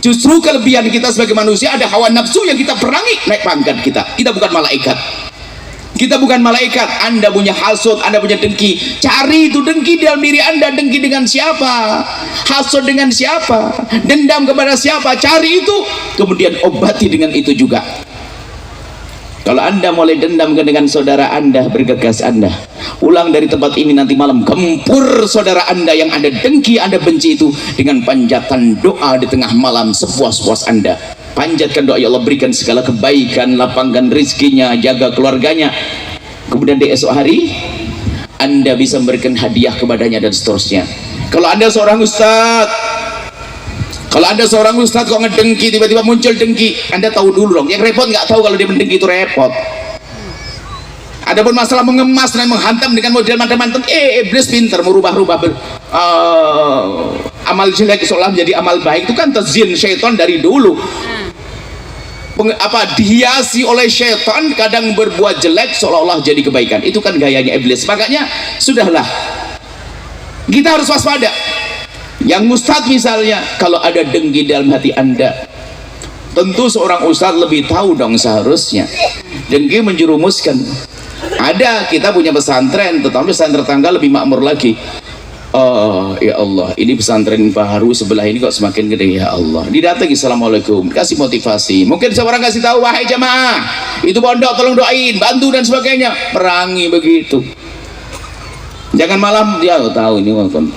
Justru kelebihan kita sebagai manusia ada hawa nafsu yang kita perangi, naik pangkat kita. Kita bukan malaikat. Kita bukan malaikat. Anda punya hasud, Anda punya dengki. Cari itu dengki dalam diri Anda. Dengki dengan siapa? Hasud dengan siapa? Dendam kepada siapa? Cari itu, kemudian obati dengan itu juga. Kalau Anda mulai dendam dengan saudara Anda, bergegas Anda ulang dari tempat ini nanti malam, gempur saudara Anda yang Anda dengki, Anda benci itu dengan panjatan doa di tengah malam sepuas-puas Anda. Panjatkan doa, ya Allah berikan segala kebaikan, lapangkan rizkinya, jaga keluarganya. Kemudian di esok hari Anda bisa memberikan hadiah kepadanya dan seterusnya. Kalau Anda seorang ustadz, kok ngedengki, tiba-tiba muncul dengki, Anda tahu dulu dong. Yang repot nggak tahu kalau dia mendengki itu repot. Adapun masalah mengemas dan menghantam dengan model macam-macam, iblis pintar merubah-rubah amal jelek seolah menjadi amal baik. Itu kan tazyin syaitan dari dulu. Dihiasi oleh syaitan, kadang berbuat jelek seolah-olah jadi kebaikan. Itu kan gayanya iblis. Makanya sudahlah, kita harus waspada. Yang ustadz misalnya, kalau ada dengki dalam hati Anda, tentu seorang ustadz lebih tahu dong seharusnya. Dengki menjerumuskan. Ada, kita punya pesantren, tetapi pesantren tetangga lebih makmur lagi. Oh ya Allah, ini pesantren baru sebelah ini kok semakin gede, ya Allah. Didatangi, assalamualaikum, kasih motivasi. Mungkin seorang kasih tahu, wahai jamaah, itu pondok tolong doain, bantu dan sebagainya. Perangi begitu. Jangan malam dia tahu ini,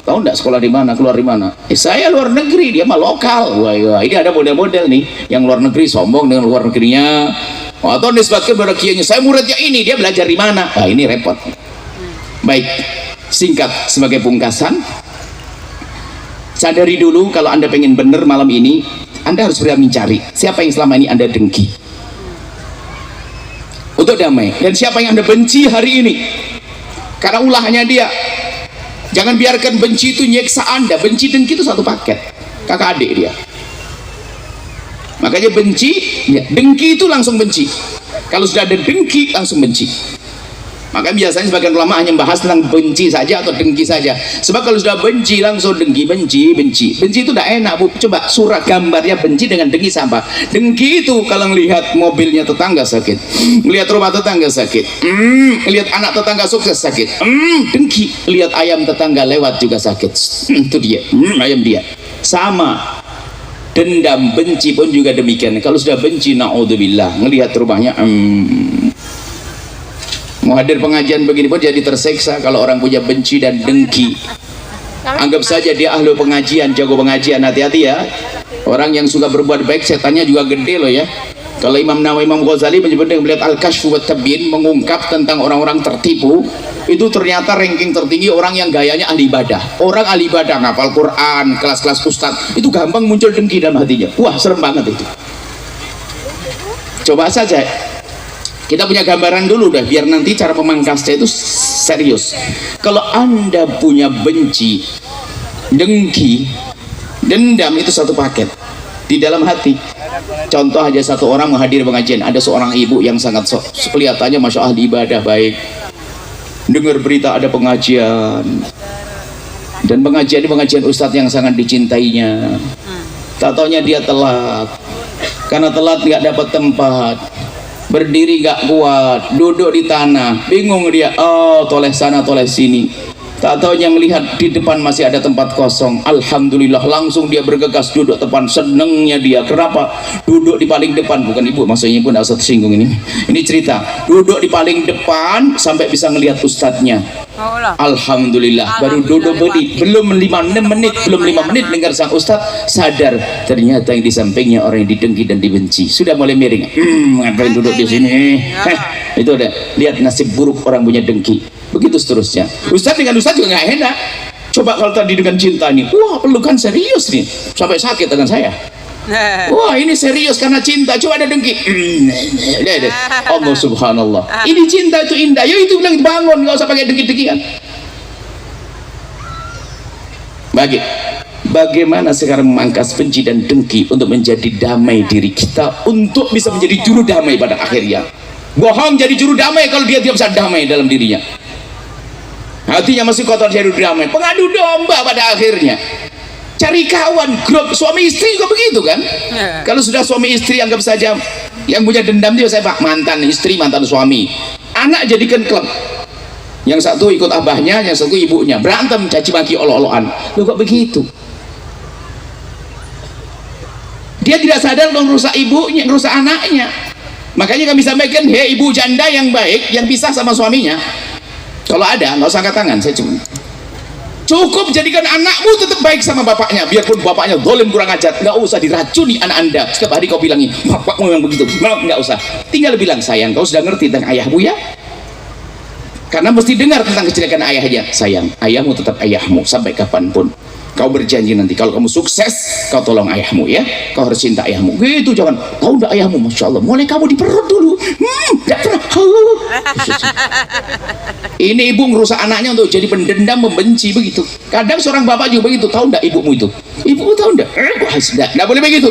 tahu enggak sekolah di mana, keluar di mana? Saya luar negeri, dia mah lokal. Wah, ini ada model-model nih yang luar negeri sombong dengan luar negerinya. Atau disebutkan pada kiainya, saya muridnya ini, dia belajar di mana? Nah, ini repot. Baik, singkat sebagai pungkasan, sadari dulu kalau Anda pengen benar malam ini, Anda harus berani mencari siapa yang selama ini Anda dengki. untuk damai. Dan siapa yang Anda benci hari ini karena ulahnya dia, jangan biarkan benci itu nyeksa Anda. Benci dengki itu satu paket, kakak adik dia. Makanya benci, ya, dengki itu langsung benci. Kalau sudah ada dengki langsung benci. Maka biasanya sebagian ulama hanya membahas tentang benci saja atau dengki saja. Sebab kalau sudah benci langsung dengki, benci. Benci itu tidak enak, Bu. Coba surat gambarnya benci dengan dengki sama. Dengki itu kalau melihat mobilnya tetangga sakit, melihat rumah tetangga sakit, melihat anak tetangga sukses sakit, dengki. Lihat ayam tetangga lewat juga sakit, itu dia, ayam dia. Sama. Dendam, benci pun juga demikian. Kalau sudah benci, naudzubillah, melihat rumahnya, mau hadir pengajian begini pun jadi terseksa kalau orang punya benci dan dengki. Anggap saja dia ahli pengajian, jago pengajian. Hati-hati ya, orang yang suka berbuat baik setannya juga gede loh ya. Kalau Imam Nawawi, Imam Ghazali menyebut dengan melihat Al-Kashfu wa Tabyin, mengungkap tentang orang-orang tertipu, itu ternyata ranking tertinggi orang yang gayanya ahli ibadah. Orang ahli ibadah, ngapal Quran, kelas-kelas ustadz, itu gampang muncul dengki dalam hatinya. Wah, serem banget itu. Coba saja kita punya gambaran dulu dah, biar nanti cara memangkasnya itu serius. Kalau Anda punya benci, dengki, dendam, itu satu paket di dalam hati. Contoh aja, satu orang menghadiri pengajian, ada seorang ibu yang sangat kelihatannya masya Allah ibadah baik, dengar berita ada pengajian, dan pengajian ini pengajian ustadz yang sangat dicintainya. Tak taunya dia telat, karena telat nggak dapat tempat, berdiri nggak kuat, duduk di tanah, bingung dia, oh toleh sana toleh sini. Tak taunya melihat di depan masih ada tempat kosong. Alhamdulillah, langsung dia bergegas duduk depan. Senengnya dia. Kenapa? Duduk di paling depan. Bukan ibu, maksudnya ibu tidak usah tersinggung ini. Ini cerita. Duduk di paling depan sampai bisa melihat ustadznya. Alhamdulillah. Baru duduk belum 5 menit dengar sang ustadz, sadar ternyata yang di sampingnya orang yang didengki dan dibenci. Sudah mulai miring. Ngapain duduk di sini? Itu udah lihat nasib buruk orang punya dengki. Begitu seterusnya. Ustadz dengan ustadz juga nggak enak. Coba kalau tadi dengan cinta nih, wah pelukan serius nih, sampai sakit dengan saya. Wah ini serius karena cinta. Coba ada dengki. Allah subhanallah. Ini cinta itu indah. Ya itu bilang bangun, nggak usah pakai dengki-dengkian. Bagaimana sekarang memangkas benci dan dengki untuk menjadi damai diri kita, untuk bisa menjadi juru damai pada akhirnya. Bohong jadi juru damai kalau dia tidak bisa damai dalam dirinya. Hatinya masih kotor, jadi damai, pengadu domba pada akhirnya. Cari kawan, grup suami istri juga begitu kan? Kalau sudah suami istri, anggap saja yang punya dendam dia, saya pak mantan istri, mantan suami, anak jadikan klub. Yang satu ikut abahnya, yang satu ibunya, berantem, caci maki, olo-oloan. Loh kok begitu? Dia tidak sadar dong, rusak ibunya, rusak anaknya. Makanya kami sampaikan, hei ibu janda yang baik, yang pisah sama suaminya, kalau ada, nggak usah angkat tangan, saya cukup jadikan anakmu tetap baik sama bapaknya, biarpun bapaknya dolim kurang ajar, nggak usah diracuni anak anda. Setiap hari kau bilangin, bapakmu memang begitu, nggak usah. Tinggal bilang, sayang, kau sudah ngerti tentang ayahmu ya? Karena mesti dengar tentang kejelekan ayahnya. Sayang, ayahmu tetap ayahmu sampai kapanpun. Kau berjanji nanti kalau kamu sukses, kau tolong ayahmu ya, kau harus cinta ayahmu gitu. Jangan, tahu enggak ayahmu, masya Allah, mulai kamu di perut dulu, enggak pernah. Ini ibu merusak anaknya untuk jadi pendendam, membenci begitu. Kadang seorang bapak juga begitu. Tahu enggak ibumu itu? Ibumu tahu enggak? Enggak boleh begitu.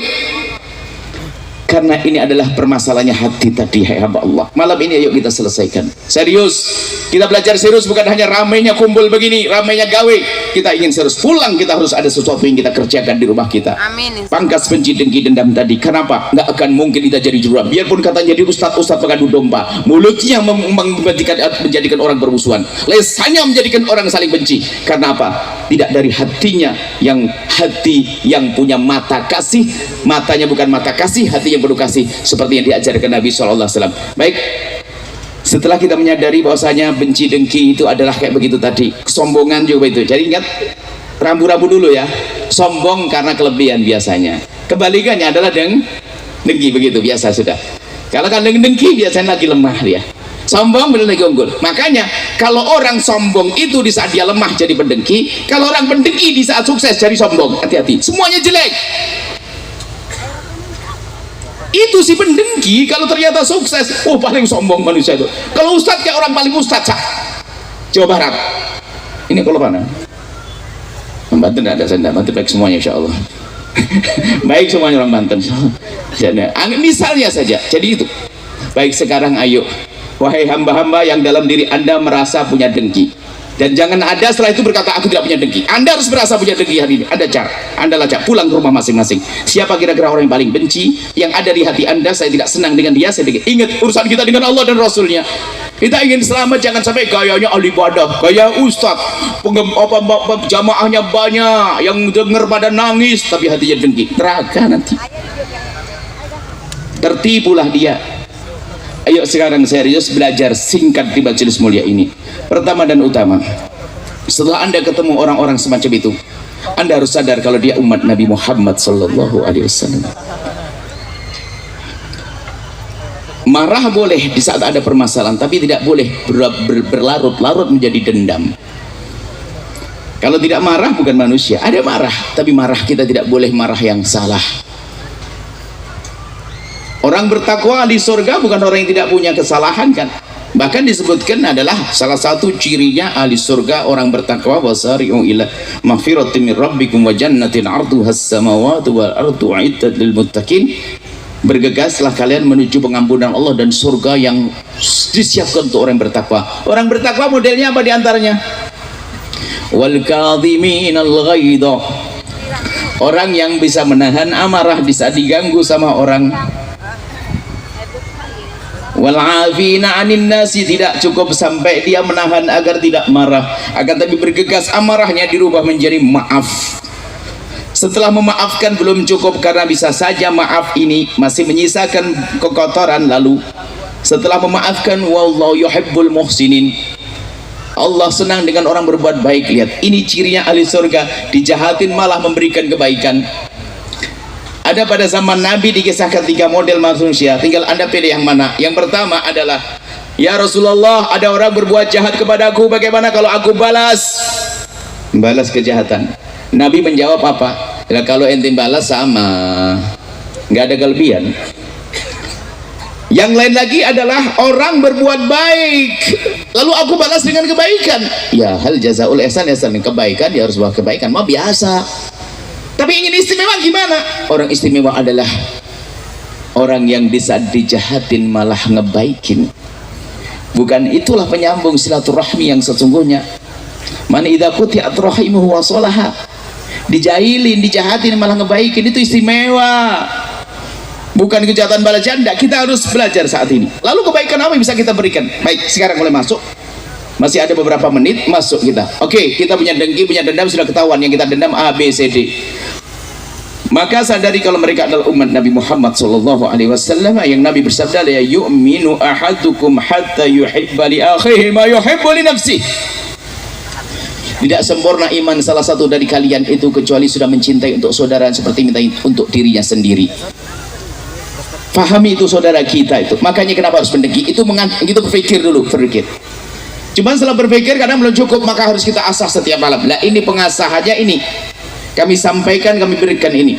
Karena ini adalah permasalahannya hati tadi, hai hamba Allah. Malam ini ayo kita selesaikan. Serius. Kita belajar serius, bukan hanya ramainya kumpul begini, ramainya gawe. Kita ingin serius. Pulang kita harus ada sesuatu yang kita kerjakan di rumah kita. Amin. Pangkas benci dengki dendam tadi. Kenapa? Nggak akan mungkin kita jadi jurang. Biarpun katanya jadi ustadz pengadu domba, mulutnya menjadikan orang bermusuhan, lesannya menjadikan orang saling benci. Karena apa? Tidak dari hatinya, yang hati yang punya mata kasih, matanya bukan mata kasih, hati yang penuh kasih, seperti yang diajarkan Nabi SAW. Baik, setelah kita menyadari bahwasanya benci dengki itu adalah kayak begitu tadi, kesombongan juga itu. Jadi ingat, rambu-rambu dulu ya. Sombong karena kelebihan biasanya, kebalikannya adalah dengki, begitu biasa sudah. Kalau kan dengki biasanya lagi lemah dia, sombong benar lagi unggul. Makanya kalau orang sombong itu di saat dia lemah jadi pendengki, kalau orang pendengki di saat sukses jadi sombong. Hati-hati, semuanya jelek. Itu si pendengki kalau ternyata sukses, oh paling sombong manusia itu. Kalau ustadz kayak orang paling ustadz Jawa Barat. Ini kalau mana? Banten ada saya Banten baik semuanya insya Allah. Baik semuanya orang Banten. Misalnya saja, jadi itu. Baik sekarang ayo, wahai hamba-hamba yang dalam diri anda merasa punya dengki. Dan jangan ada setelah itu berkata aku tidak punya dengki. Anda harus merasa punya dengki hari ini. Anda Anda lacak, pulang ke rumah masing-masing. Siapa kira-kira orang yang paling benci yang ada di hati Anda? Saya tidak senang dengan dia. Saya ingat urusan kita dengan Allah dan Rasulnya. Kita ingin selamat, jangan sampai gayanya ahli ibadah, gaya ustaz, jamaahnya banyak, yang dengar pada nangis tapi hatinya dengki. Neraka nanti. Tertipulah dia. Ayo sekarang serius belajar singkat di majelis mulia ini. Pertama dan utama, setelah Anda ketemu orang-orang semacam itu, Anda harus sadar kalau dia umat Nabi Muhammad sallallahu alaihi wasallam. Marah boleh di saat ada permasalahan, tapi tidak boleh berlarut-larut menjadi dendam. Kalau tidak marah bukan manusia. Ada marah, tapi marah kita tidak boleh marah yang salah. Orang bertakwa di surga bukan orang yang tidak punya kesalahan kan. Bahkan disebutkan adalah salah satu cirinya ahli surga orang bertakwa, wasari'u ila maghfiratin min rabbikum wa jannatin 'arduha as-samawati wal ardu 'iddat lil muttaqin. Bergegaslah kalian menuju pengampunan Allah dan surga yang disiapkan untuk orang bertakwa. Orang bertakwa modelnya apa diantaranya? Wal kadhiminal ghaidha. Orang yang bisa menahan amarah di saat diganggu sama orang. Wal'afina 'anin nasi, tidak cukup sampai dia menahan agar tidak marah, akan tapi bergegas amarahnya dirubah menjadi maaf. Setelah memaafkan belum cukup, karena bisa saja maaf ini masih menyisakan kekotoran. Lalu setelah memaafkan, wallahu yuhibbul muhsinin, Allah senang dengan orang berbuat baik. Lihat, ini cirinya ahli surga, dijahatin malah memberikan kebaikan. Ada pada zaman Nabi dikisahkan 3 model manusia, tinggal Anda pilih yang mana. Yang pertama adalah, ya Rasulullah, ada orang berbuat jahat kepadaku, bagaimana kalau aku balas kejahatan? Nabi menjawab apa? Ya, kalau ente balas sama, nggak ada kelebihan. Yang lain lagi adalah orang berbuat baik, lalu aku balas dengan kebaikan. Ya, hal jazaul ihsan ihsan, kebaikan dia harus buat kebaikan, mah biasa. Tapi ingin istimewa gimana? Orang istimewa adalah orang yang di saat dijahatin malah ngebaikin. Bukan itulah penyambung silaturahmi yang sesungguhnya. Man idza quti'at rahimuhu wa salaha. Dijailin, dijahatin malah ngebaikin, itu istimewa. Bukan kejahatan balas janda. Kita harus belajar saat ini. Lalu kebaikan apa yang bisa kita berikan? Baik, sekarang mulai masuk. Masih ada beberapa menit, masuk kita. Oke, kita punya dengki, punya dendam, sudah ketahuan yang kita dendam A, B, C, D. Maka sadari kalau mereka adalah umat Nabi Muhammad sallallahu alaihi wasallam, yang Nabi bersabda, la yu'minu ahadukum hatta yuhibba li akhihi ma yuhibbu li nafsihi. Tidak sempurna iman salah satu dari kalian itu kecuali sudah mencintai untuk saudara seperti mencintai untuk dirinya sendiri. Fahami itu saudara kita itu. Makanya kenapa harus mendengki? Itu berpikir dulu, berpikir. Cuman setelah berpikir kadang belum cukup, maka harus kita asah setiap malam. Lah ini pengasahannya ini. Kami sampaikan, kami berikan ini.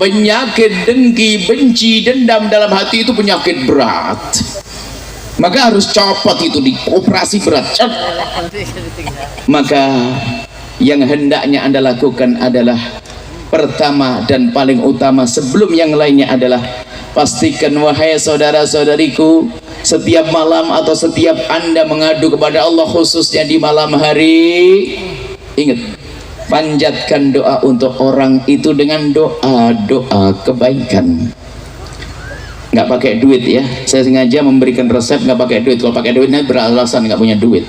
Penyakit dengki, benci, dendam dalam hati itu penyakit berat. Maka harus copot itu, di operasi berat. Maka yang hendaknya Anda lakukan adalah pertama dan paling utama sebelum yang lainnya adalah pastikan, wahai saudara-saudariku, setiap malam atau setiap Anda mengadu kepada Allah, khususnya di malam hari, ingat, panjatkan doa untuk orang itu dengan doa kebaikan. Nggak pakai duit ya, saya sengaja memberikan resep nggak pakai duit. Kalau pakai duit nanti beralasan nggak punya duit.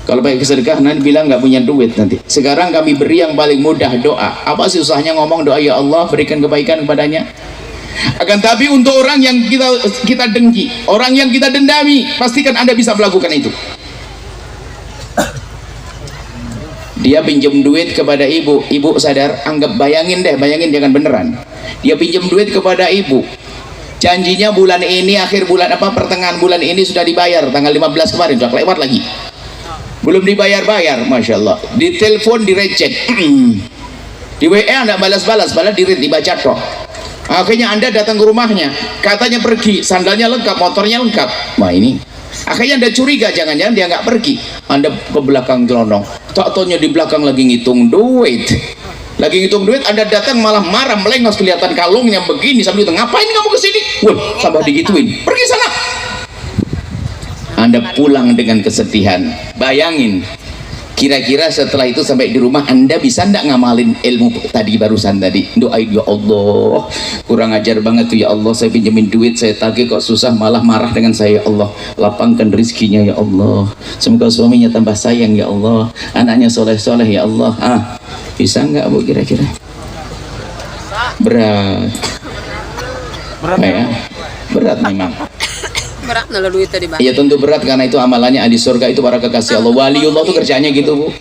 Kalau pakai kesedekah nanti bilang nggak punya duit nanti. Sekarang kami beri yang paling mudah, doa. Apa sih susahnya ngomong doa, ya Allah berikan kebaikan kepadanya? Akan tapi untuk orang yang kita dengki, orang yang kita dendami, pastikan Anda bisa melakukan itu. Dia pinjam duit kepada ibu, ibu sadar, anggap bayangin jangan beneran. Dia pinjam duit kepada ibu, janjinya bulan ini, akhir bulan pertengahan bulan ini sudah dibayar, tanggal 15 kemarin sudah lewat lagi, belum dibayar-bayar, masya Allah. Di telepon direcect, di WA enggak balas-balas, balas dibaca toh. Akhirnya Anda datang ke rumahnya, katanya pergi, sandalnya lengkap, motornya lengkap. Wah ini, akhirnya Anda curiga, jangan-jangan dia nggak pergi. Anda ke belakang gelondong, tak taunya di belakang lagi ngitung duit. Lagi ngitung duit, Anda datang malah marah, melengos, kelihatan kalungnya begini sambil bilang, ngapain kamu kesini? Wah, tambah digituin, pergi sana. Anda pulang dengan kesedihan. Bayangin, kira-kira setelah itu sampai di rumah Anda bisa ndak ngamalin ilmu tadi barusan tadi? Doain, ya Allah, kurang ajar banget tuh ya Allah, saya pinjemin duit, saya tagih kok susah, malah marah dengan saya. Ya Allah, lapangkan rizkinya ya Allah, semoga suaminya tambah sayang ya Allah, anaknya soleh-soleh ya Allah. Bisa nggak Bu kira-kira? Berat ya? Berat memang. Berat nala duit tadi Bang. Iya tentu berat, karena itu amalannya ahli surga itu para kekasih Allah. Waliullah itu kerjanya gitu Bu.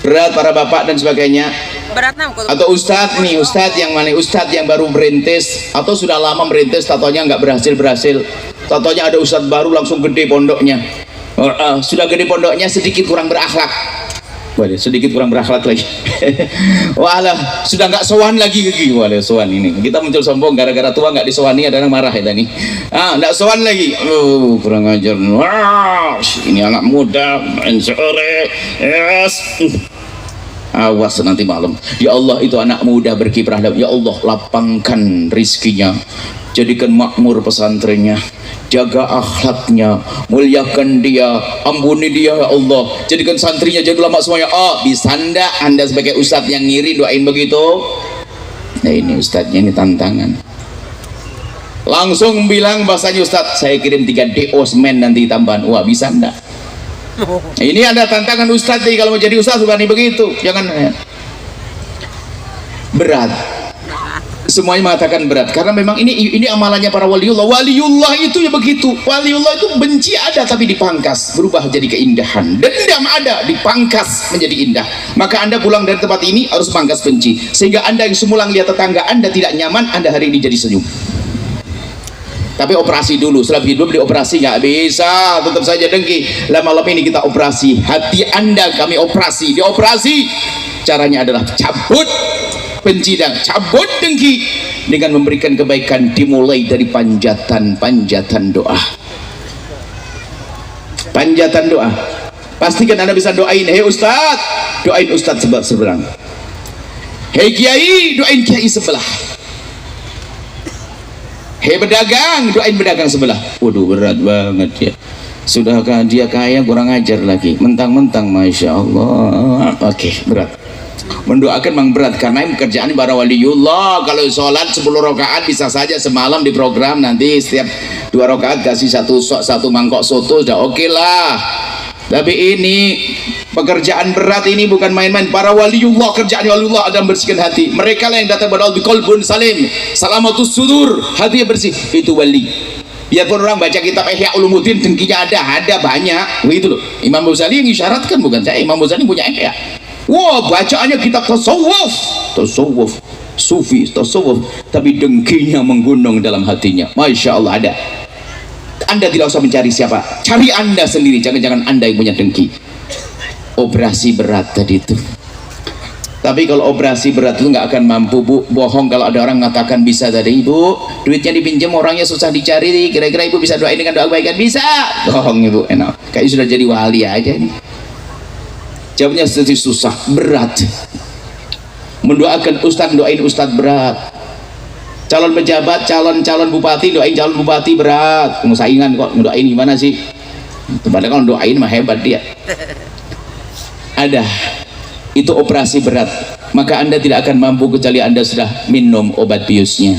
Berat para bapak dan sebagainya. Berat nam Atau ustadz nih, ustadz yang mana? Ustadz yang baru merintis atau sudah lama merintis, tatonya nggak berhasil. Tatonya ada ustadz baru langsung gede pondoknya. Sudah gede pondoknya, sedikit kurang berakhlak. Waduh, sedikit kurang berakhlak lagi. Walah, sudah nggak sowan lagi. Waduh, sowan ini. Kita muncul sombong gara-gara tua nggak disowani, ada yang marah ya tadi. Nggak sowan lagi. Kurang ajar. Wah, ini anak muda main sore. Yes. Awas nanti malam. Ya Allah, itu anak muda berkiprah. Ya Allah, lapangkan rizkinya, jadikan makmur pesantrennya, jaga akhlaknya, muliakan dia, ampuni dia ya Allah, jadikan santrinya jadi ulama semuanya. Bisa ndak Anda sebagai ustadz yang ngiri doain begitu? Nah ini ustadznya, ini tantangan. Langsung bilang bahasanya, ustadz saya kirim 3 DO semen nanti tambahan. Wah, bisa ndak? Ini ada tantangan ustadz nih, kalau mau jadi ustadz berani begitu, jangan. Berat. Semuanya mengatakan berat karena memang ini amalannya para waliullah. Waliullah itu ya begitu. Waliullah itu benci ada tapi dipangkas, berubah jadi keindahan. Dendam ada, dipangkas menjadi indah. Maka Anda pulang dari tempat ini harus pangkas benci, sehingga Anda yang semula lihat tetangga Anda tidak nyaman, Anda hari ini jadi senyum. Tapi operasi dulu, setelah hidup dioperasi nggak bisa, tetap saja dengki. Malam ini kita operasi hati Anda, kami operasi, dioperasi. Caranya adalah cabut benci dan cabut dengki dengan memberikan kebaikan, dimulai dari panjatan doa. Panjatan doa. Pastikan Anda bisa doain, hei Ustadz, doain Ustadz sebelah. Hei Kiai, doain Kiai sebelah. Hei pedagang, doain pedagang sebelah. Waduh, berat banget ya. Sudahkah dia kaya, kurang ajar lagi, mentang-mentang Masya Allah. Oke, berat. Mendoakan memang berat karena pekerjaan para waliullah. Kalau sholat 10 rakaat bisa saja semalam di program, nanti setiap 2 rakaat kasih satu mangkok soto, sudah oke lah. Tapi ini pekerjaan berat, ini bukan main-main. Para waliullah, kerjaan waliullah adalah membersihkan hati. Mereka lah yang datang pada Allah biqalbun salim, salamatus sudur, hatinya bersih, itu wali. Biarpun orang baca kitab Ihya Ulumuddin dengkinya ada banyak begitu loh. Imam Ghazali yang isyaratkan, bukan saya. Imam Ghazali punya Ihya. Wah, bacaannya kitab tasawuf, sufi, tasawuf, tapi dengkinya menggunung dalam hatinya. Masya Allah ada. Anda tidak usah mencari siapa, cari Anda sendiri. Jangan-jangan Anda yang punya dengki. Operasi berat tadi itu. Tapi kalau operasi berat itu nggak akan mampu Bu. Bohong kalau ada orang mengatakan bisa tadi. Ibu, duitnya dipinjam, orangnya susah dicari, kira-kira Ibu bisa doain dengan doa kebaikan? Bisa. Bohong Ibu, enak. Kayaknya sudah jadi wali aja nih. Jawabnya sedikit susah, berat. Mendoakan ustadz, doain ustadz berat. Calon pejabat, calon bupati, doain calon bupati berat. Mau saingan kok, doain gimana sih? Padahal kalau doain mah hebat dia. Ada. Itu operasi berat. Maka Anda tidak akan mampu kecuali Anda sudah minum obat biusnya.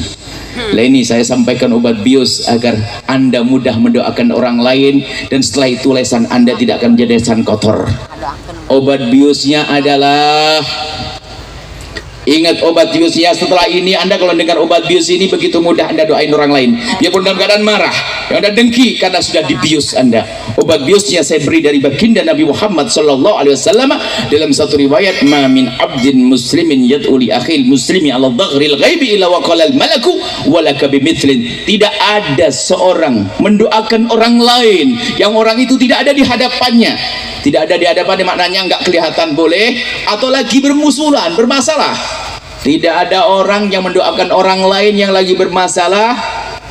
Nah ini saya sampaikan obat bius agar Anda mudah mendoakan orang lain, dan setelah itu lesan Anda tidak akan menjadi lesan kotor. Obat biusnya adalah, ingat obat biusnya. Setelah ini Anda kalau dengar obat bius ini begitu mudah Anda doain orang lain, biarpun dalam keadaan marah, yang Anda dengki karena sudah dibius Anda. Obat biusnya saya beri dari baginda Nabi Muhammad SAW dalam satu riwayat, ma min abdin muslimin yad'u li akhil muslimi ala dhaghril ghaibi illa wa qala al malaku walaka bimithlin. Tidak ada seorang mendoakan orang lain yang orang itu tidak ada di hadapannya. Tidak ada di hadapannya maknanya nggak kelihatan boleh, atau lagi bermusuhan, bermasalah. Tidak ada orang yang mendoakan orang lain yang lagi bermasalah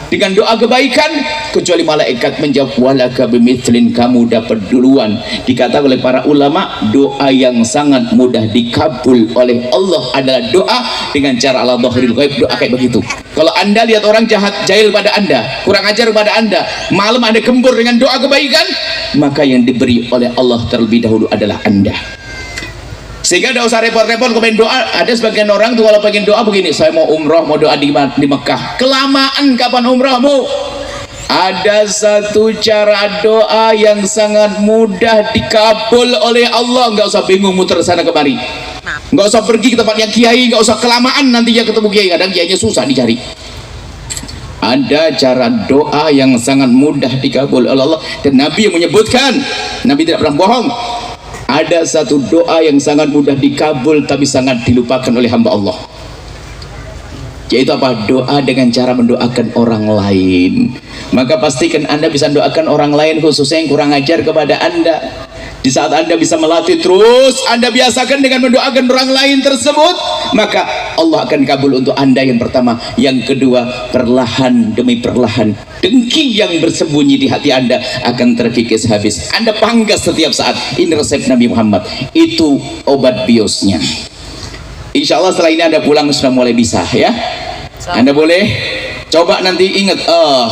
dengan doa kebaikan kecuali malaikat menjawab walaka bimithlin, kamu dapat duluan. Dikatakan oleh para ulama, doa yang sangat mudah dikabul oleh Allah adalah doa dengan cara ala dhahiril ghaib, doa kayak begitu. Kalau Anda lihat orang jahat jahil pada Anda, kurang ajar pada Anda, malam Anda gembur dengan doa kebaikan, maka yang diberi oleh Allah terlebih dahulu adalah Anda. Sehingga tidak usah repot-repot pengen doa. Ada sebagian orang tuh kalau pengen doa begini, saya mau umroh, mau doa di Mekah. Kelamaan kapan umrohmu? Ada satu cara doa yang sangat mudah dikabul oleh Allah. Nggak usah bingung muter sana kemari, nggak usah pergi ke tempat yang kiai, nggak usah kelamaan nantinya ketemu kiai, kadang kiainya susah dicari. Ada cara doa yang sangat mudah dikabul oleh Allah, dan Nabi yang menyebutkan, Nabi tidak pernah bohong. Ada satu doa yang sangat mudah dikabul tapi sangat dilupakan oleh hamba Allah, yaitu apa? Doa dengan cara mendoakan orang lain. Maka pastikan Anda bisa mendoakan orang lain, khususnya yang kurang ajar kepada Anda. Di saat Anda bisa melatih terus, Anda biasakan dengan mendoakan orang lain tersebut, maka Allah akan kabul untuk Anda yang pertama. Yang kedua, perlahan demi perlahan dengki yang bersembunyi di hati Anda akan terkikis habis. Anda pangkas setiap saat. Ini resep Nabi Muhammad, itu obat biosnya. Insya Allah setelah ini Anda pulang sudah mulai bisa ya. Anda boleh coba nanti ingat,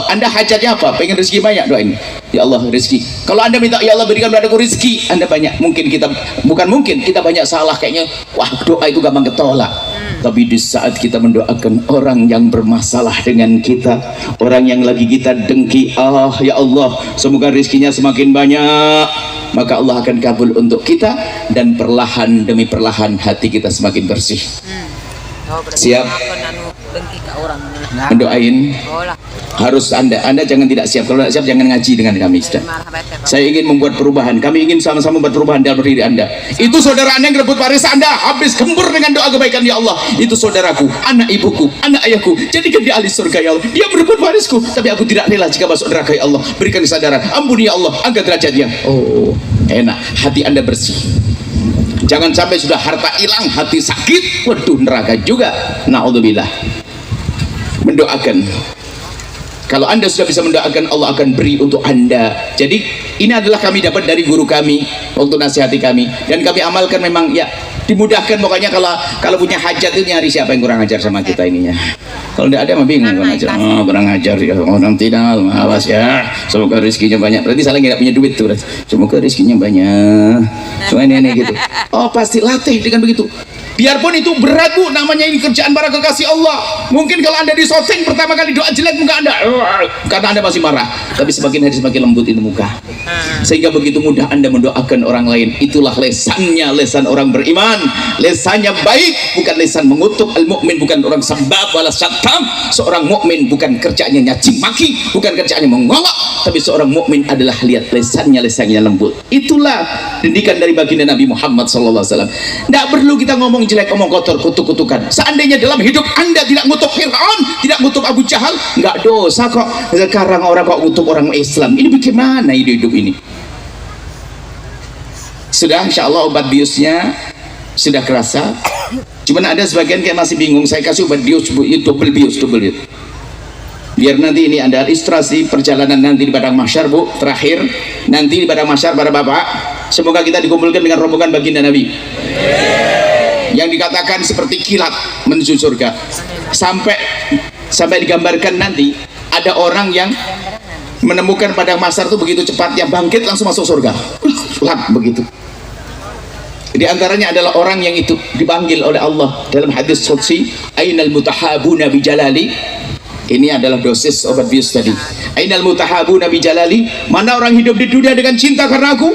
Anda hajatnya apa? Pengen rezeki banyak, doain ya Allah rezeki. Kalau Anda minta ya Allah berikan padaku rezeki, Anda banyak, kita banyak salah kayaknya. Wah, doa itu gampang ketolak. Tapi di saat kita mendoakan orang yang bermasalah dengan kita, orang yang lagi kita dengki, ya Allah semoga rezekinya semakin banyak, maka Allah akan kabul untuk kita, dan perlahan demi perlahan hati kita semakin bersih. Siap mendoain? Harus Anda jangan tidak siap. Kalau tidak siap jangan ngaji dengan kami. Sudah. Saya ingin membuat perubahan, kami ingin sama-sama membuat perubahan dalam diri Anda. Itu saudara Anda yang rebut waris Anda, habis gembur dengan doa kebaikan, ya Allah itu saudaraku, anak ibuku, anak ayahku, jadikan dia ahli surga ya Allah. Dia berebut warisku, tapi aku tidak rela jika masuk neraka ya Allah. Berikan kesadaran, ampuni ya Allah, angkat derajatnya. Oh, enak, hati Anda bersih. Jangan sampai sudah harta hilang, hati sakit, waduh neraka juga. Na'udzubillah. Mendoakan, kalau Anda sudah bisa mendoakan, Allah akan beri untuk Anda. Jadi ini adalah kami dapat dari guru kami waktu nasihati kami, dan kami amalkan. Memang ya dimudahkan pokoknya. Kalau punya hajat itu nyari siapa yang kurang ajar sama kita ininya. Kalau tidak ada mah bingung, kurang ajar ya orang, tidak awas ya, semoga rezekinya banyak. Berarti salah nggak punya duit tuh, semoga rezekinya banyak, cuma ini gitu. Oh pasti latih dengan begitu. Biarpun itu berat Bu, namanya ini kerjaan para kekasih Allah. Mungkin kalau Anda disoting pertama kali doa jelek muka Anda, karena Anda masih marah. Tapi semakin hari semakin lembut itu muka, sehingga begitu mudah Anda mendoakan orang lain. Itulah lesannya, lesan orang beriman. Lesannya baik, bukan lesan mengutuk. Al-mu'min bukan orang sambab wala syatam. Seorang mukmin bukan kerjaannya nyaci maki, bukan kerjaannya mengolok, tapi seorang mukmin adalah lihat lesannya lembut. Itulah didikan dari baginda Nabi Muhammad SAW. Tidak perlu kita ngomong jelek, ngomong kotor, kutuk-kutukan. Seandainya dalam hidup Anda tidak ngutuk Fir'aun, tidak ngutuk Abu Jahal, nggak dosa kok. Sekarang orang kok ngutuk orang Islam, ini bagaimana hidup ini? Sudah, insya Allah obat biusnya sudah kerasa. Cuman ada sebagian kayak masih bingung. Saya kasih obat bius, double bius. Biar nanti ini ada ilustrasi perjalanan nanti di padang mahsyar Bu. Terakhir nanti di padang mahsyar para bapak, semoga kita dikumpulkan dengan rombongan baginda Nabi yang dikatakan seperti kilat menuju surga. Sampai digambarkan nanti ada orang yang menemukan padang mahsyar itu begitu cepatnya, bangkit langsung masuk surga. Begitu. Di antaranya adalah orang yang itu dipanggil oleh Allah dalam hadis qudsi, ainal mutahabuna bi jalali. Ini adalah dosis obat bius tadi. Ainal mutahabuna bi jalali, mana orang hidup di dunia dengan cinta karena aku?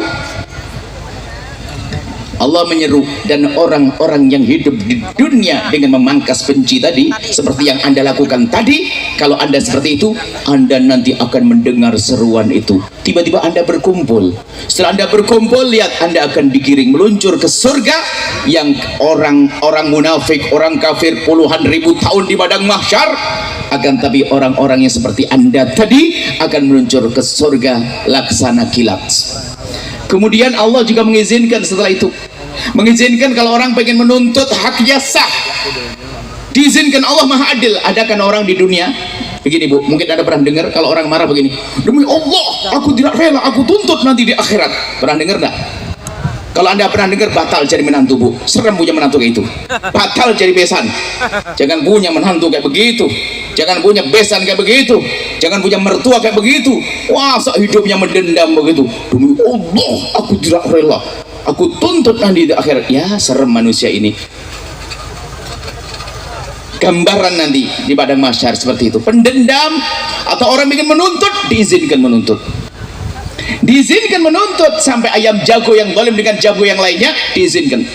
Allah menyeru, dan orang-orang yang hidup di dunia dengan memangkas benci tadi, seperti yang Anda lakukan tadi, kalau Anda seperti itu, Anda nanti akan mendengar seruan itu. Tiba-tiba Anda berkumpul. Setelah Anda berkumpul, lihat Anda akan digiring meluncur ke surga yang orang-orang munafik, orang kafir puluhan ribu tahun di padang mahsyar. Akan tapi orang-orang yang seperti Anda tadi akan meluncur ke surga laksana kilat. Kemudian Allah juga mengizinkan setelah itu mengizinkan kalau orang pengen menuntut haknya sah, diizinkan. Allah Maha Adil. Adakan orang di dunia begini Bu, mungkin ada pernah dengar kalau orang marah begini, demi Allah aku tidak rela, aku tuntut nanti di akhirat. Pernah dengar enggak? Kalau Anda pernah dengar, batal jadi menantu Bu. Serem punya menantu kayak itu, batal jadi besan. Jangan punya menantu kayak begitu, jangan punya besan kayak begitu, jangan punya mertua kayak begitu. Masa hidupnya mendendam begitu, demi Allah aku tidak rela, aku tuntut nanti di akhirat. Ya serem manusia ini. Gambaran nanti di padang mahsyar seperti itu. Pendendam atau orang ingin menuntut, diizinkan menuntut, diizinkan menuntut. Sampai ayam jago yang zalim dengan jago yang lainnya diizinkan.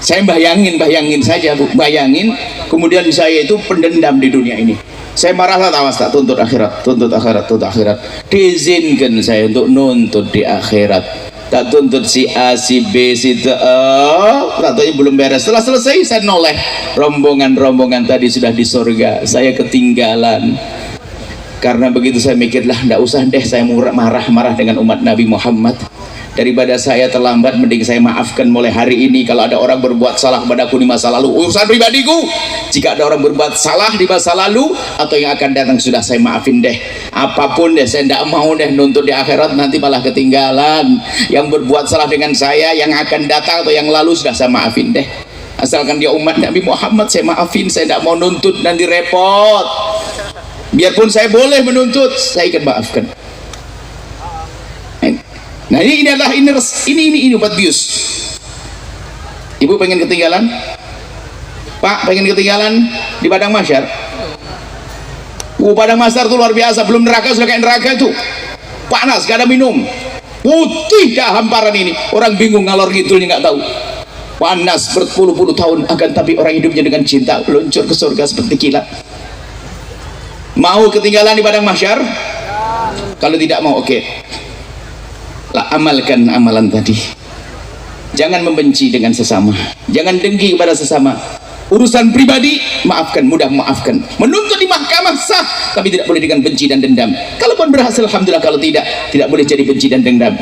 Saya bayangin saja Bu, bayangin kemudian saya itu pendendam di dunia ini, saya marahlah, tawas tak tuntut akhirat, tuntut akhirat, tuntut akhirat. Diizinkan saya untuk nuntut di akhirat. Tak tuntut si A, si B, si D, katanya belum beres. Setelah selesai saya noleh, rombongan tadi sudah di surga, saya ketinggalan. Karena begitu saya mikirlah, ndak usah deh saya marah-marah dengan umat Nabi Muhammad. Daripada saya terlambat, mending saya maafkan mulai hari ini. Kalau ada orang berbuat salah padaku di masa lalu, urusan pribadiku. Jika ada orang berbuat salah di masa lalu atau yang akan datang, sudah saya maafin deh. Apapun deh, saya tidak mau deh nuntut di akhirat, nanti malah ketinggalan. Yang berbuat salah dengan saya, yang akan datang atau yang lalu, sudah saya maafin deh. Asalkan dia umat Nabi Muhammad, saya maafin. Saya tidak mau nuntut nanti repot. Biarpun saya boleh menuntut, saya akan maafkan. Nah ini adalah ini obat bius. Ibu pengen ketinggalan? Pak pengen ketinggalan di padang mahsyar? Padang mahsyar itu luar biasa. Belum neraka sudah kayak neraka itu. Panas, gak ada minum. Putih dah hamparan ini. Orang bingung ngalor ngidulnya nggak tahu. Panas berpuluh-puluh tahun, akan tapi orang hidupnya dengan cinta meluncur ke surga seperti kilat. Mau ketinggalan di padang mahsyar? Kalau tidak mau, oke. Lah, amalkan amalan tadi. Jangan membenci dengan sesama, jangan dengki kepada sesama. Urusan pribadi maafkan, mudah maafkan. Menuntut di mahkamah sah, tapi tidak boleh dengan benci dan dendam. Kalaupun berhasil alhamdulillah, kalau tidak boleh jadi benci dan dendam.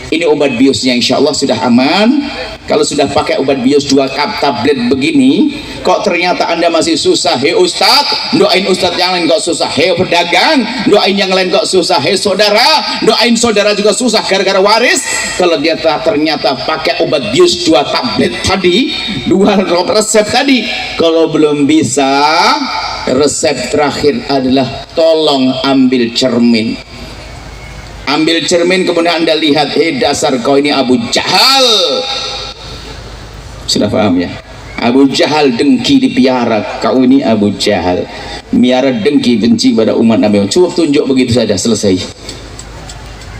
Ini obat biusnya, insya Allah sudah aman. Kalau sudah pakai obat bius 2 cup tablet begini, kok ternyata Anda masih susah, hei Ustadz, doain Ustadz yang lain kok susah, hei pedagang, doain yang lain kok susah, hei saudara, doain saudara juga susah gara-gara waris. Kalau dia ternyata pakai obat bius 2 tablet tadi, 2 resep tadi, kalau belum bisa, resep terakhir adalah tolong ambil cermin. Ambil cermin, kemudian Anda lihat, dasar kau ini Abu Jahal. Sudah paham ya? Abu Jahal dengki dipiara, kau ini Abu Jahal miara dengki, benci pada umat Nabi. Cukup tunjuk begitu saja, selesai,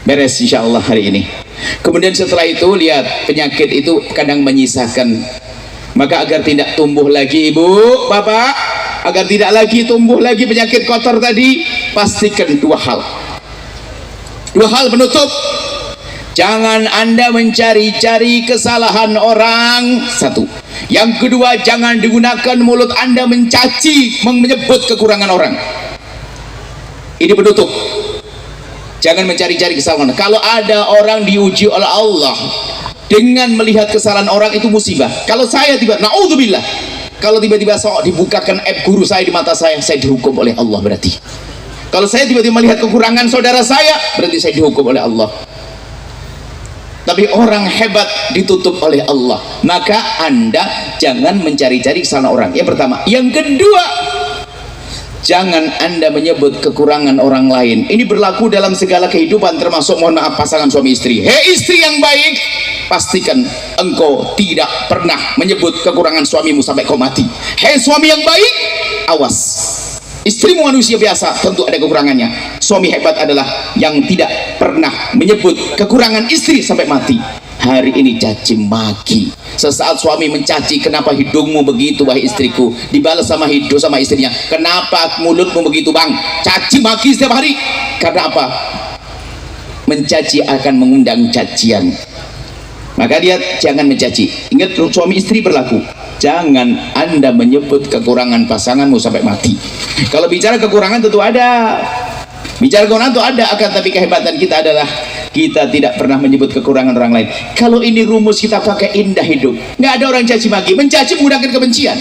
beres insya Allah hari ini. Kemudian setelah itu lihat, penyakit itu kadang menyisakan. Maka agar tidak tumbuh lagi ibu, bapak, agar tidak lagi tumbuh lagi penyakit kotor tadi, pastikan 2 hal. 2 hal penutup. Jangan Anda mencari-cari kesalahan orang. 1. Yang kedua, jangan digunakan mulut Anda mencaci, menyebut kekurangan orang. Ini penutup. Jangan mencari-cari kesalahan. Kalau ada orang diuji oleh Allah dengan melihat kesalahan orang, itu musibah. Kalau saya naudzubillah, kalau tiba-tiba dibukakan aib guru saya di mata saya dihukum oleh Allah berarti. Kalau saya tiba-tiba melihat kekurangan saudara saya, berarti saya dihukum oleh Allah. Tapi orang hebat ditutup oleh Allah. Maka Anda jangan mencari-cari kesalahan orang. Yang pertama. Yang kedua, jangan Anda menyebut kekurangan orang lain. Ini berlaku dalam segala kehidupan, termasuk mohon maaf pasangan suami istri. Hei istri yang baik, pastikan engkau tidak pernah menyebut kekurangan suamimu sampai kau mati. Hei suami yang baik, awas. Istrimu manusia biasa, tentu ada kekurangannya. Suami hebat adalah yang tidak pernah menyebut kekurangan istri sampai mati. Hari ini caci maki. Sesaat suami mencaci, kenapa hidungmu begitu wahai istriku, dibalas sama istrinya, kenapa mulutmu begitu bang, caci maki setiap hari. Karena apa? Mencaci akan mengundang cacian. Maka dia jangan mencaci. Ingat, suami istri berlaku. Jangan Anda menyebut kekurangan pasanganmu sampai mati. Kalau bicara kekurangan tentu ada. Bicara kekurangan tentu ada, akan tapi kehebatan kita adalah kita tidak pernah menyebut kekurangan orang lain. Kalau ini rumus kita pakai indah hidup, nggak ada orang caci maki. Mencaci menggunakan kebencian.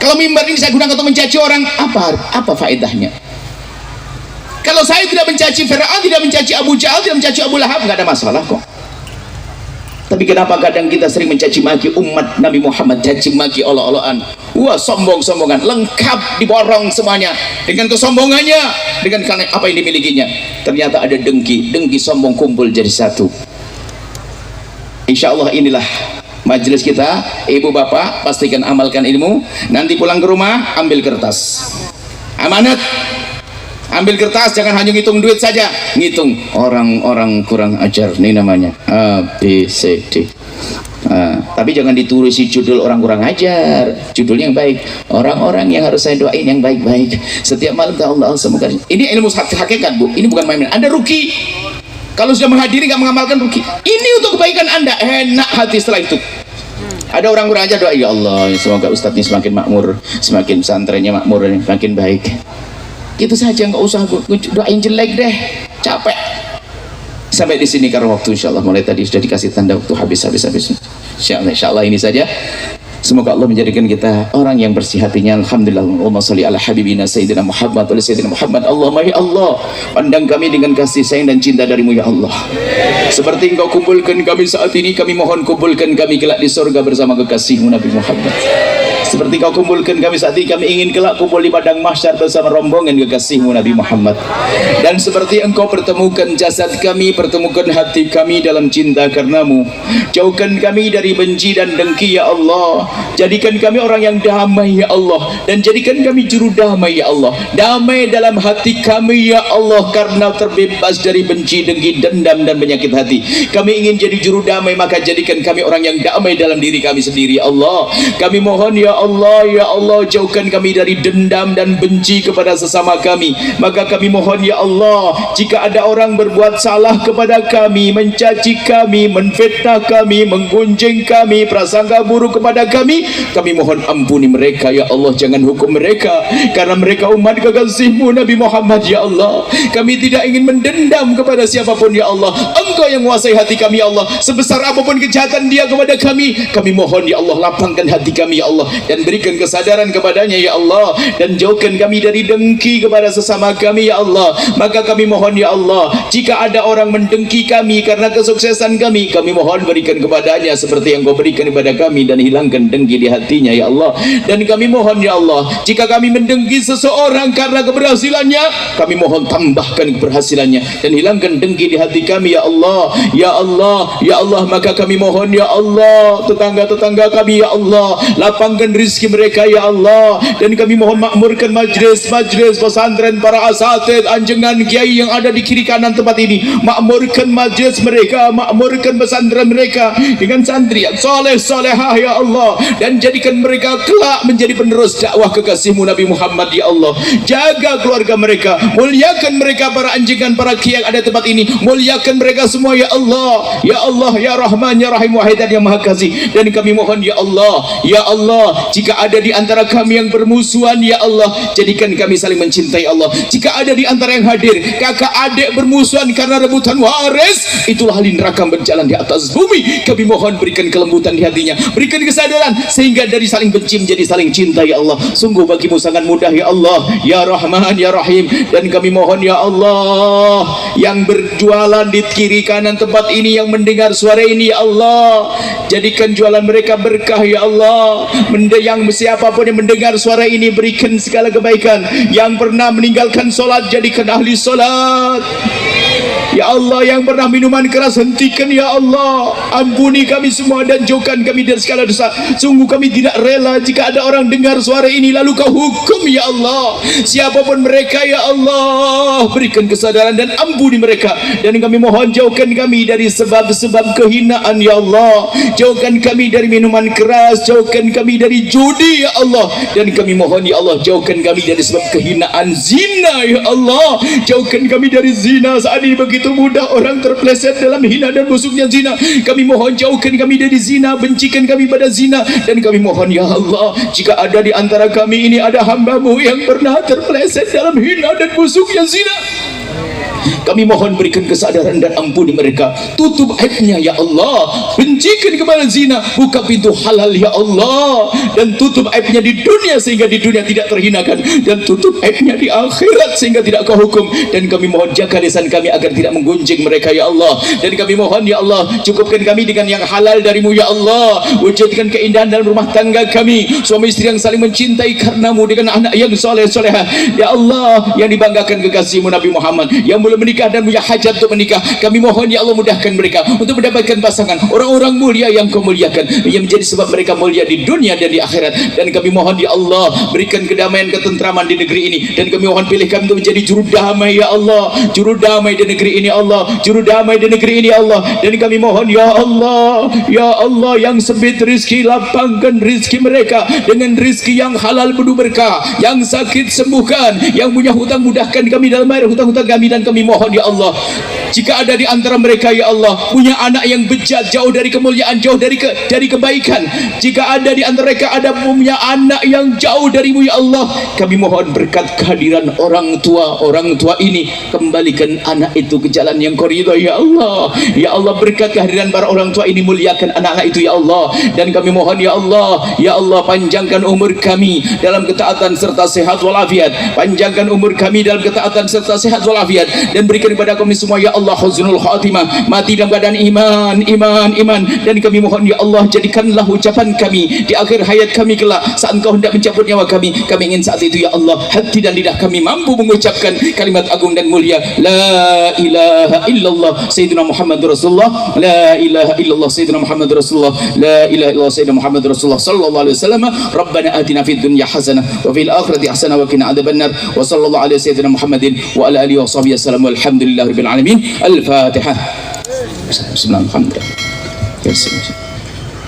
Kalau mimbar ini saya gunakan untuk mencaci orang, apa faedahnya? Kalau saya tidak mencaci Fir'aun, tidak mencaci Abu Jahal, tidak mencaci Abu Lahab, nggak ada masalah kok. Tapi kenapa kadang kita sering mencaci maki umat Nabi Muhammad, caci maki olok-olokan, wah sombong-sombongan, lengkap diborong semuanya dengan kesombongannya, dengan apa yang dimilikinya. Ternyata ada dengki sombong kumpul jadi satu. Insya Allah inilah majelis kita. Ibu bapak pastikan amalkan ilmu. Nanti pulang ke rumah ambil kertas, amanat. Ambil kertas, jangan hanya ngitung duit saja, ngitung orang-orang kurang ajar, ini namanya A, B, C, D. Tapi jangan diturusi judul orang kurang ajar, judulnya yang baik, orang-orang yang harus saya doain yang baik-baik setiap malam. Allah semoga ini ilmu hakikat, Bu, ini bukan main-main. Anda rugi kalau sudah menghadiri nggak mengamalkan, rugi. Ini untuk kebaikan Anda, enak hati setelah itu. Ada orang kurang ajar, doa ya Allah semoga ustadznya semakin makmur, semakin pesantrennya makmur, semakin baik. Itu saja, nggak usah doain jelek deh, capek. Sampai di sini karena waktu, insyaallah mulai tadi sudah dikasih tanda waktu habis. Insyaallah ini saja. Semoga Allah menjadikan kita orang yang bersih hatinya. Alhamdulillah. Allahumma sholli ala habibina sayyidina Muhammad wa sayyidina Muhammad. Allahumma ya Allah, pandang kami dengan kasih sayang dan cinta darimu ya Allah. Seperti engkau kumpulkan kami saat ini, kami mohon kumpulkan kami kelak di surga bersama kekasihmu Nabi Muhammad. Seperti kau kumpulkan kami saat ini, kami ingin kelak kumpul di padang mahsyar bersama rombongan kekasihmu Nabi Muhammad. Dan seperti engkau pertemukan jasad kami, pertemukan hati kami dalam cinta karenamu. Jauhkan kami dari benci dan dengki ya Allah. Jadikan kami orang yang damai ya Allah, dan jadikan kami juru damai ya Allah. Damai dalam hati kami ya Allah, karena terbebas dari benci, dengki, dendam dan penyakit hati. Kami ingin jadi juru damai, maka jadikan kami orang yang damai dalam diri kami sendiri ya Allah. Kami mohon ya Allah, jauhkan kami dari dendam dan benci kepada sesama kami. Maka kami mohon ya Allah, jika ada orang berbuat salah kepada kami, mencaci kami, menfitnah kami, menggunjing kami, prasangka buruk kepada kami mohon ampuni mereka ya Allah. Jangan hukum mereka, karena mereka umat kekasihmu Nabi Muhammad ya Allah. Kami tidak ingin mendendam kepada siapapun ya Allah. Engkau yang menguasai hati kami ya Allah. Sebesar apapun kejahatan dia kepada kami mohon ya Allah, lapangkan hati kami ya Allah, dan berikan kesadaran kepadanya ya Allah, dan jauhkan kami dari dengki kepada sesama kami ya Allah. Maka kami mohon ya Allah, jika ada orang mendengki kami karena kesuksesan kami mohon berikan kepadanya seperti yang kau berikan kepada kami, dan hilangkan dengki di hatinya ya Allah. Dan kami mohon ya Allah, jika kami mendengki seseorang karena keberhasilannya, kami mohon tambahkan keberhasilannya dan hilangkan dengki di hati kami ya Allah. Ya Allah, ya Allah, maka kami mohon ya Allah, tetangga-tetangga kami ya Allah, lapangkan rizki mereka ya Allah. Dan kami mohon makmurkan majlis pesantren, para asatid, anjengan kiai yang ada di kiri kanan tempat ini. Makmurkan majlis mereka, makmurkan pesantren mereka dengan santri yang soleh solehah ya Allah, dan jadikan mereka kelak menjadi penerus dakwah kekasihmu Nabi Muhammad ya Allah. Jaga keluarga mereka, muliakan mereka, para anjengan, para kiai yang ada tempat ini, muliakan mereka semua ya Allah. Ya Allah, ya Rahman, ya Rahim, Wahidan yang Maha Kasih. Dan kami mohon ya Allah, jika ada di antara kami yang bermusuhan ya Allah, jadikan kami saling mencintai Allah. Jika ada di antara yang hadir kakak adik bermusuhan karena rebutan waris, itulah ahli neraka berjalan di atas bumi. Kami mohon berikan kelembutan di hatinya, berikan kesadaran sehingga dari saling benci menjadi saling cinta ya Allah. Sungguh bagimu sangat mudah ya Allah, ya Rahman, ya Rahim. Dan kami mohon ya Allah, yang berjualan di kiri kanan tempat ini, yang mendengar suara ini ya Allah, jadikan jualan mereka berkah ya Allah. Yang siapapun yang mendengar suara ini, berikan segala kebaikan. Yang pernah meninggalkan solat, jadikan ahli solat ya Allah. Yang pernah minuman keras, hentikan ya Allah. Ampuni kami semua dan jauhkan kami dari segala dosa. Sungguh kami tidak rela jika ada orang dengar suara ini lalu kau hukum ya Allah. Siapapun mereka ya Allah, berikan kesadaran dan ampuni mereka. Dan kami mohon jauhkan kami dari sebab-sebab kehinaan ya Allah. Jauhkan kami dari minuman keras, jauhkan kami dari judi ya Allah. Dan kami mohon ya Allah, jauhkan kami dari sebab kehinaan zina ya Allah. Jauhkan kami dari zina. Saat ini begitu mudah orang terpleset dalam hina dan busuknya zina. Kami mohon jauhkan kami dari zina, bencikan kami pada zina. Dan kami mohon ya Allah, jika ada di antara kami ini ada hamba-Mu yang pernah terpleset dalam hina dan busuknya zina, Kami mohon berikan kesadaran dan ampuni mereka. Tutup aibnya ya Allah. Bencikan kepada zina, buka pintu halal ya Allah, dan tutup aibnya di dunia sehingga di dunia tidak terhinakan, dan tutup aibnya di akhirat sehingga tidak kau hukum. Dan kami mohon jaga lisan kami agar tidak menggunjing mereka ya Allah. Dan kami mohon ya Allah, cukupkan kami dengan yang halal darimu ya Allah. Wujudkan keindahan dalam rumah tangga kami, suami istri yang saling mencintai karenamu, dengan anak yang soleh solehah ya Allah, yang dibanggakan kekasihmu Nabi Muhammad, yang belum menikah dan punya hajat untuk menikah. Kami mohon ya Allah, mudahkan mereka untuk mendapatkan pasangan orang-orang mulia yang kau muliakan, yang menjadi sebab mereka mulia di dunia dan di akhirat. Dan kami mohon ya Allah, berikan kedamaian ketentraman di negeri ini. Dan kami mohon pilih kami untuk menjadi juru damai ya Allah, juru damai di negeri ini Allah, juru damai di negeri ini Allah. Dan kami mohon ya Allah, ya Allah, yang sempit rizki, lapangkan rizki mereka dengan rizki yang halal penuh berkah, yang sakit sembuhkan, yang punya hutang mudahkan kami dalam bayar hutang-hutang kami. Dan kami mohon ya Allah, jika ada di antara mereka ya Allah punya anak yang bejat, jauh dari kemuliaan, jauh dari kebaikan, jika ada di antara mereka ada punya anak yang jauh darimu ya Allah, kami mohon berkat kehadiran orang tua ini, kembalikan anak itu ke jalan yang kau ridha ya Allah. Ya Allah, berkat kehadiran para orang tua ini, muliakan anak-anak itu ya Allah. Dan kami mohon ya Allah, panjangkan umur kami dalam ketaatan serta sehat walafiat, panjangkan umur kami dalam ketaatan serta sehat walafiat, dan berikan kepada kami semua ya Allah husnul khatimah, mati dalam keadaan iman. Dan kami mohon ya Allah, jadikanlah ucapan kami di akhir hayat kami kelak, saat Engkau hendak mencabut nyawa kami ingin saat itu ya Allah, hati dan lidah kami mampu mengucapkan kalimat agung dan mulia, la ilaha illallah sayyidina Muhammad Rasulullah, la ilaha illallah sayyidina Muhammad Rasulullah, la ilaha illallah sayyidina Muhammad Rasulullah sallallahu alaihi wasallam. Rabbana atina fid dunya hasanah wa fil akhirati hasanah wa qina adzabannar. Wa sallallahu alaihi sayyidina Muhammadin wa ala alihi wa sahbihi wasallam. Walhamdulillahirabbil alamin. Al-Fatihah. Bismillahirrahmanirrahim. Ya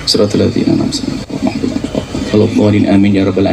Siratal ladzina an'amta alaihim ghairil maghdubi alaihim waladdallin. Amin ya rabbal alamin.